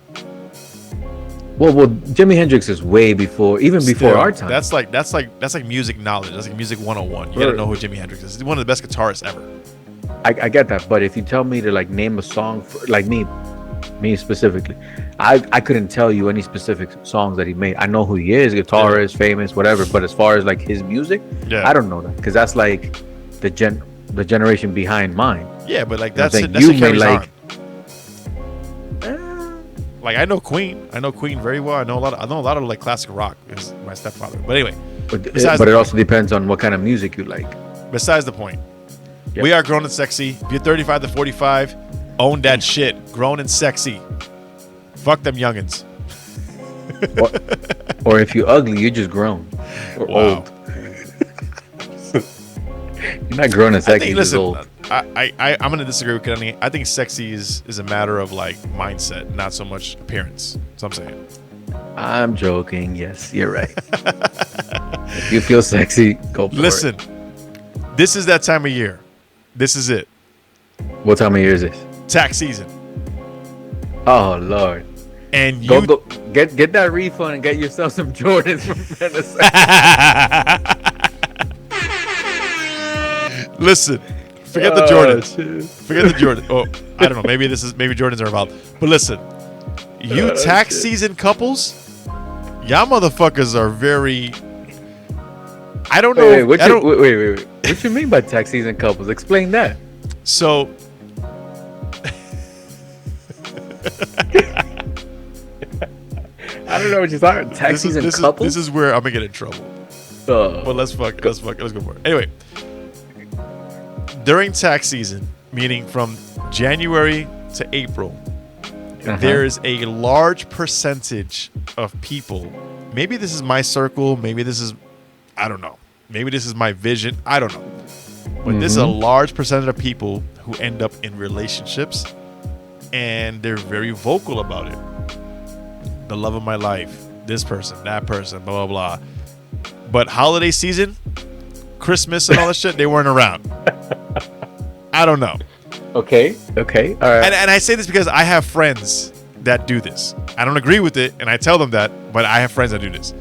Well, Jimi Hendrix is way before, even before Still, our time. That's like music knowledge. That's like music 101. You gotta know who Jimi Hendrix is. He's one of the best guitarists ever. I get that, but if you tell me to like name a song for, like me specifically, I couldn't tell you any specific songs that he made. I know who he is, guitarist, famous, whatever. But as far as like his music, Yeah. I don't know that, because that's like the generation behind mine. Yeah, but like You know what that's I'm it. saying? That's You what carries may on. Like I know Queen. I know Queen very well. I know a lot of like classic rock. Is my stepfather. But anyway, but Besides it the also depends on what kind of music you like. besides the point. Yep. We are grown and sexy. If you're 35 to 45, own that shit. Grown and sexy. Fuck them youngins. Or if you're ugly, you're just grown or Wow. old. You're not grown and I sexy, think, you're just listen, old. I'm gonna disagree with Crenly. I think sexy is a matter of like mindset, not so much appearance. That's what I'm saying. I'm joking. Yes, you're right. If you feel sexy, go for Listen, this is that time of year. This is it. it. What time of year is this? Tax season. Oh Lord. And you Go get that refund and get yourself some Jordans from Venice. listen. Forget the Jordans. Forget the Jordans. Oh, I don't know. Maybe Jordans are involved. But listen, you tax season couples, y'all motherfuckers are very. I don't know. Wait. What you mean by tax season couples? Explain that. So. I don't know what you're talking about. Tax season couples? This is where I'm gonna get in trouble. But let's go for it. Anyway, during tax season, meaning from January to April, there is a large percentage of people. Maybe this is my circle. Maybe this is, I don't know. Maybe this is my vision. I don't know. But this is a large percentage of people who end up in relationships, and they're very vocal about it. The love of my life, this person, that person, blah, blah, blah. But holiday season, Christmas and all that shit, they weren't around. I don't know. Okay. All right. And I say this because I have friends that do this. I don't agree with it, and I tell them that, but I have friends that do this.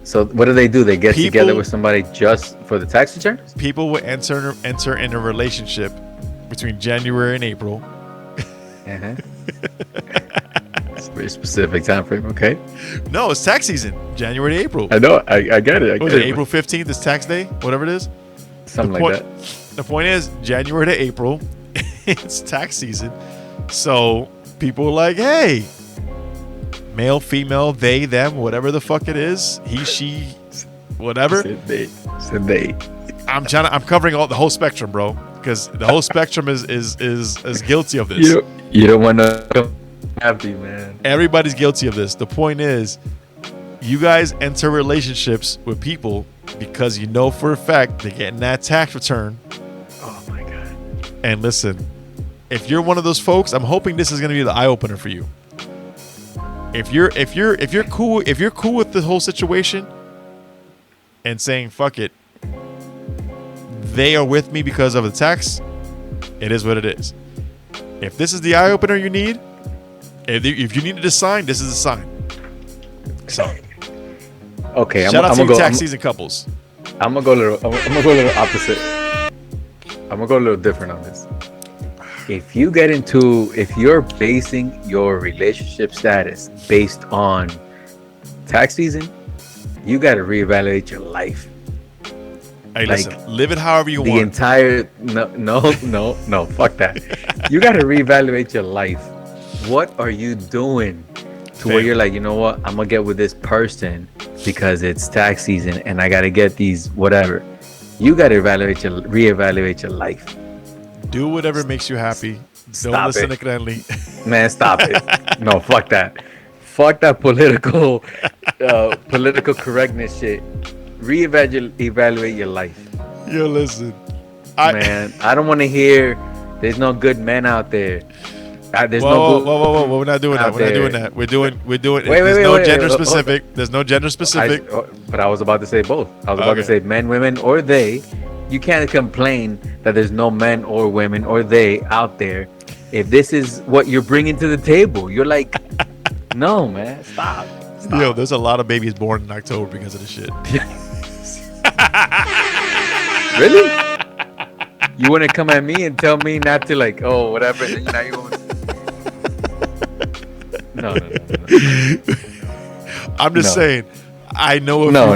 So what do? They get together with somebody just for the tax returns? People will enter in a relationship between January and April. It's a very specific time frame. Okay. No, it's tax season, January to April. I know. I get it. April 15th is tax day, whatever it is. Something like that. The point is, January to April, it's tax season. So people are like, hey, male, female, they, them, whatever the fuck it is, he, she, whatever. Said they. I'm covering the whole spectrum, bro, because the whole spectrum is guilty of this. You don't want to happy, man. Everybody's guilty of this. The point is, you guys enter relationships with people because you know for a fact they're getting that tax return. Oh my God. And listen, if you're one of those folks, I'm hoping this is going to be the eye opener for you. If you're cool with the whole situation and saying fuck it, they are with me because of the tax. It is what it is. If this is the eye opener you need, if you needed a sign, this is a sign. So, okay, shout out to you tax season couples. I'm gonna go a little opposite. I'm gonna go a little different on this. If you're basing your relationship status based on tax season, you got to reevaluate your life. Hey, listen, live it however you the want. Entire no, fuck that. You got to reevaluate your life. What are you doing to where you're like, you know what, I'm gonna get with this person because it's tax season and I got to get these whatever. You got to reevaluate your life. Do whatever makes you happy. Don't listen to Crenly. Man, stop it. No, fuck that. Fuck that political correctness shit. Reevaluate your life. Yo, listen. Man, I don't want to hear there's no good men out there. Whoa. We're not doing that. We're not doing that. We're doing. There's no gender specific. There's no gender specific. But I was about to say both. I was about to say men, women, or they. You can't complain that there's no men or women or they out there. If this is what you're bringing to the table, you're like, no, man, stop. Yo, there's a lot of babies born in October because of this shit. Really? You want to come at me and tell me not to like, oh, whatever. Now you want... No. I'm just saying. I know. No,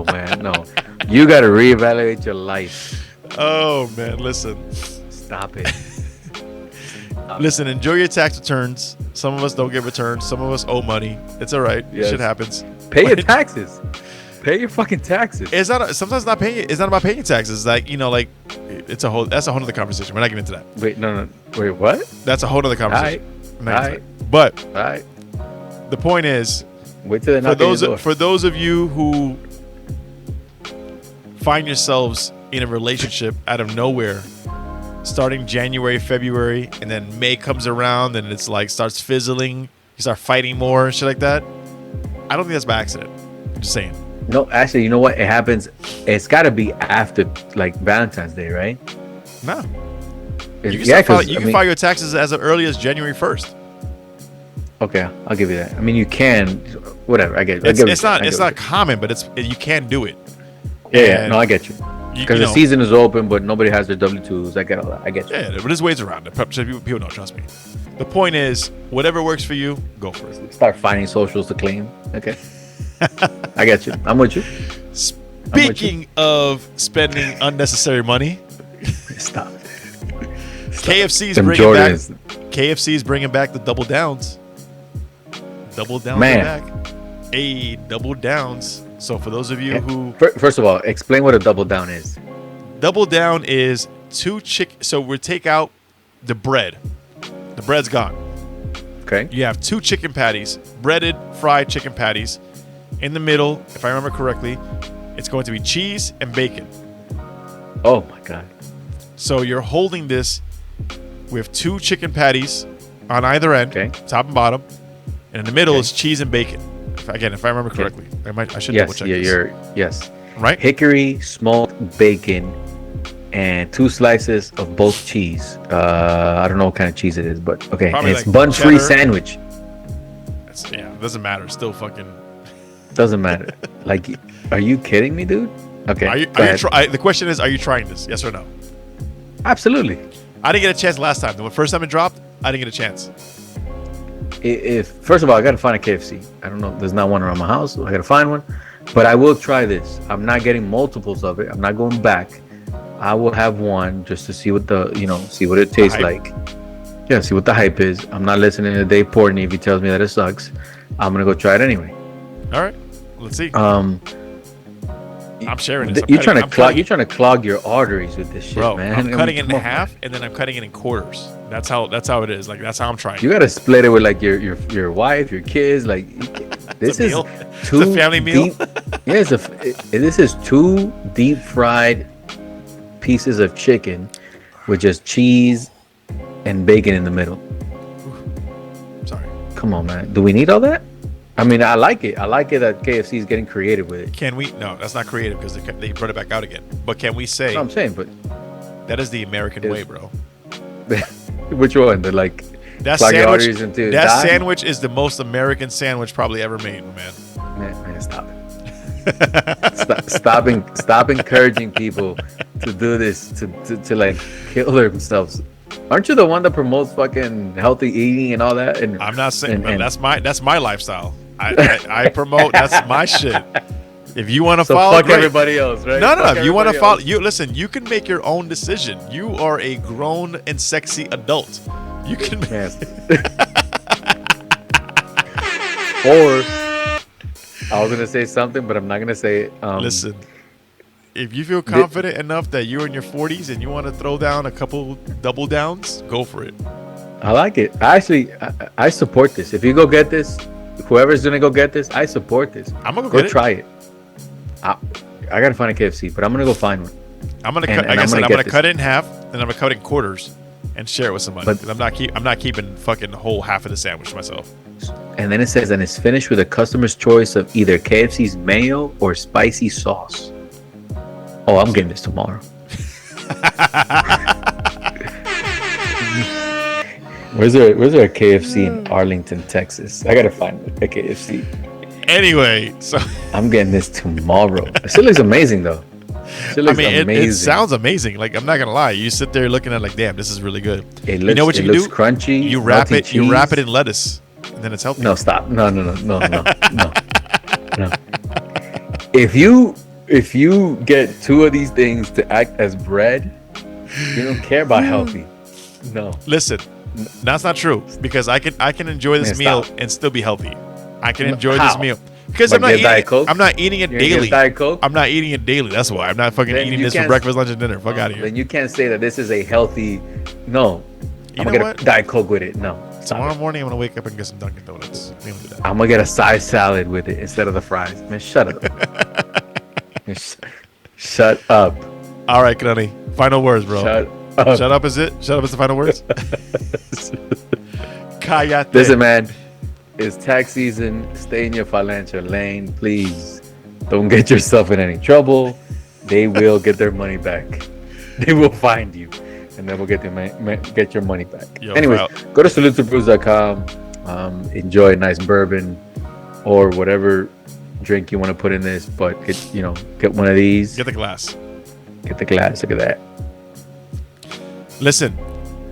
man, no. You got to reevaluate your life. Oh man, listen. Stop it. Listen, enjoy your tax returns. Some of us don't get returns. Some of us owe money. It's all right. Yes. Shit happens. Pay your taxes. Pay your fucking taxes. It's not. Sometimes not paying. It's not about paying taxes. Like that's a whole other conversation. We're not getting into that. Wait, no. Wait, what? That's a whole other conversation. All right. But All the point is, wait till for those of you who find yourselves in a relationship out of nowhere, starting January, February, and then May comes around and it's like starts fizzling. You start fighting more and shit like that. I don't think that's by accident. I'm just saying. No, actually, you know what? It happens. It's got to be after like Valentine's Day, right? No. You can file your taxes as early as January 1st. Okay, I'll give you that. I mean, you can, whatever. I get it. It's not common, but you can do it. Yeah, no, I get you. Because the season is open, but nobody has their W-2s. I get all that. I get you. Yeah, but there's ways around it. People don't trust me. The point is, whatever works for you, go for it. Start finding socials to claim. Okay. I get you. I'm with you. Speaking of spending unnecessary money, stop. KFC's bringing back the Double Downs. Double Downs are back. Hey, Double Downs. So for those of you who... First of all, explain what a double down is. Double down is two chicken... So we take out the bread. The bread's gone. Okay. You have two chicken patties. Breaded, fried chicken patties. In the middle, if I remember correctly, it's going to be cheese and bacon. Oh, my God. So you're holding this with two chicken patties on either end, top and bottom. And in the middle is cheese and bacon. If I remember correctly. I should double check this. Yes. Right? Hickory smoked bacon and 2 slices of both cheese. I don't know what kind of cheese it is, but okay. And it's bun-free sandwich. It doesn't matter. Still fucking... Doesn't matter. Like, are you kidding me, dude? Okay. The question is, are you trying this? Yes or no? Absolutely. I didn't get a chance last time. The first time it dropped, I didn't get a chance. First of all, I gotta find a KFC. I don't know. There's not one around my house. So I gotta find one. But I will try this. I'm not getting multiples of it. I'm not going back. I will have one just to see what see what it tastes like. Yeah, see what the hype is. I'm not listening to Dave Portnoy if he tells me that it sucks. I'm gonna go try it anyway. All right. Let's see. I'm sharing this. You're trying to clog your arteries with this shit, bro, man. I'm cutting it in half and then I'm cutting it in quarters. That's how it is. Like that's how I'm trying. You gotta split it with like your wife, your kids. Like this is two it's a family meal. This is 2 deep fried pieces of chicken with just cheese and bacon in the middle. Sorry. Come on, man. Do we need all that? I mean, I like it. I like it that KFC is getting creative with it. Can we? No, that's not creative because they brought it back out again. But can we say? No, I'm saying, but that is the American way, bro. which one? The like that sandwich. That sandwich is the most American sandwich probably ever made, man. Man, stop it. stop encouraging people to do this to like kill themselves. Aren't you the one that promotes fucking healthy eating and all that? And I'm not saying that's my lifestyle. I promote. That's my shit. If you want to follow, fuck everybody else, right? No. If you want to follow, you listen. You can make your own decision. You are a grown and sexy adult. You can. Or I was gonna say something, but I'm not gonna say it. Listen, if you feel confident enough that you're in your 40s and you want to throw down a couple double downs, go for it. I like it. I support this. If you go get this, whoever's gonna go get this, I support this. I'm gonna go try it. I gotta find a KFC, but I'm gonna go find one. I'm gonna cut. Like I said, I'm gonna cut it in half, and I'm gonna cut it in quarters, and share it with somebody. Because I'm not keeping fucking the whole half of the sandwich myself. And then it says, and it's finished with a customer's choice of either KFC's mayo or spicy sauce. Oh, I'm getting this tomorrow. Where's there a KFC in Arlington, Texas? I gotta find a KFC. Anyway, so I'm getting this tomorrow. It still looks amazing, though. It sounds amazing. Like, I'm not gonna lie. You sit there looking at it like, damn, this is really good. You know what you do? Crunchy. You wrap it. Cheese. You wrap it in lettuce, and then it's healthy. No, stop. No. If you get two of these things to act as bread, you don't care about healthy. No. Listen, that's not true because I can enjoy this meal and still be healthy. I can enjoy this meal because I'm not eating it daily. Diet Coke? I'm not eating it daily. That's why I'm not fucking eating this for breakfast, lunch, and dinner. Fuck out of here. Then you can't say that this is a healthy. No, I'm gonna get a Diet Coke with it. No. Tomorrow morning I'm gonna wake up and get some Dunkin' Donuts. I'm gonna get a side salad with it instead of the fries. Man, shut up. Shut up. All right, Crenly. Final words, bro. Shut up. Shut up is it? Shut up is the final words? Cállate. Listen, man. It's tax season. Stay in your financial lane. Please don't get yourself in any trouble. They will get their money back. They will find you. And then we'll get your money back. Anyways, go to salutobrews.com. Enjoy a nice bourbon or whatever drink you want to put in this. But, get one of these. Get the glass. Get the glass. Look at that. Listen,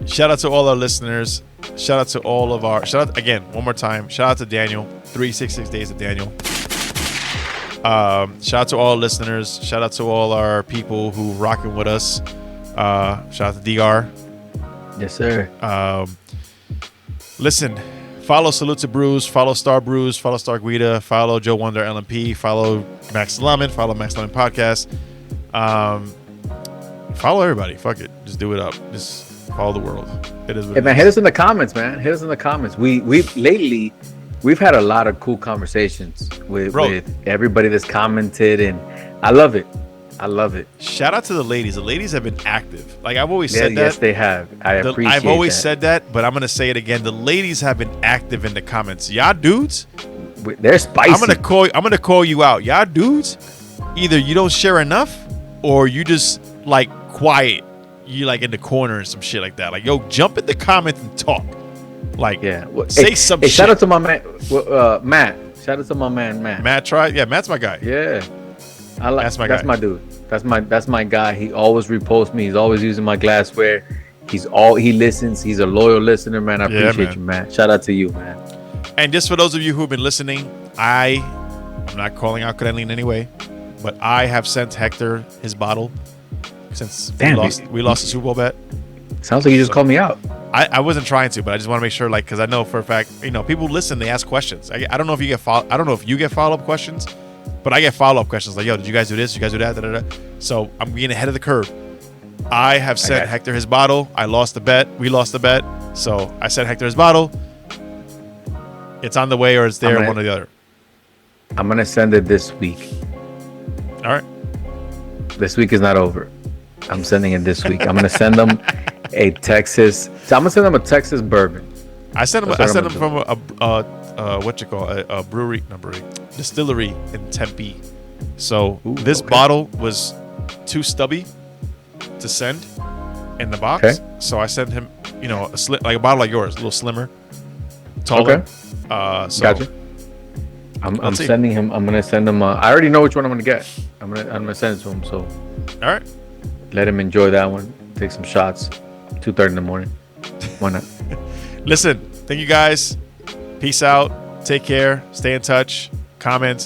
shout out to all our listeners. Shout out to all of our... Shout out, again, one more time. Shout out to Daniel. 366 Days of Daniel. Shout out to all listeners. Shout out to all our people who rocking with us. Shout out to DR. Yes, sir. Listen, follow Salute to Brews. Follow Star Brews. Follow Star Guida. Follow Joe Wonder LMP. Follow Max Allotment. Follow Max Allotment Podcast. Follow everybody. Fuck it. Just do it up. Just follow the world. It is what it is. Hit us in the comments, man. Hit us in the comments. We've had a lot of cool conversations with everybody that's commented, and I love it. Shout out to the ladies. The ladies have been active. Like I've always said that. Yes, they have. I've always said that, but I'm gonna say it again. The ladies have been active in the comments. Y'all dudes, they're spicy. I'm gonna call you out. Y'all dudes, either you don't share enough, or you just like quiet. You like in the corner and some shit like that. Like, yo, jump in the comments and talk. Like, say some shit. Shout out to my man, Matt. Shout out to my man, Matt. Matt's my guy. Yeah, that's my guy. That's my dude. That's my guy. He always reposts me. He's always using my glassware. He listens. He's a loyal listener, man. I appreciate you, man. Shout out to you, man. And just for those of you who've been listening, I'm not calling out Crenly in any way, but I have sent Hector his bottle since we lost the Super Bowl bet. Sounds like you just called me out. I wasn't trying to, but I just want to make sure, like, because I know for a fact, people listen, they ask questions. I don't know if you get follow-up questions, but I get follow-up questions like, yo, did you guys do this? Did you guys do that? Da, da, da. So I'm being ahead of the curve. I have sent Hector his bottle. I lost the bet. We lost the bet. So I sent Hector his bottle. It's on the way, or it's there, one or the other. I'm going to send it this week. All right. This week is not over. I'm sending it this week. I'm gonna send them a Texas. So I'm gonna send them a Texas bourbon. I sent them from a brewery, not brewery, distillery in Tempe. So this bottle was too stubby to send in the box. Okay. So I sent him, like a bottle like yours, a little slimmer, taller. Okay. Gotcha. I'm sending him. I'm gonna send him. I already know which one I'm gonna get. I'm gonna send it to him. So, all right. Let him enjoy that one. Take some shots. 2:30 in the morning. Why not? Listen, thank you guys. Peace out. Take care. Stay in touch. Comment.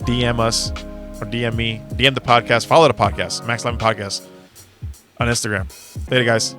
DM us or DM me. DM the podcast. Follow the podcast. Max Allotment Podcast on Instagram. Later, guys.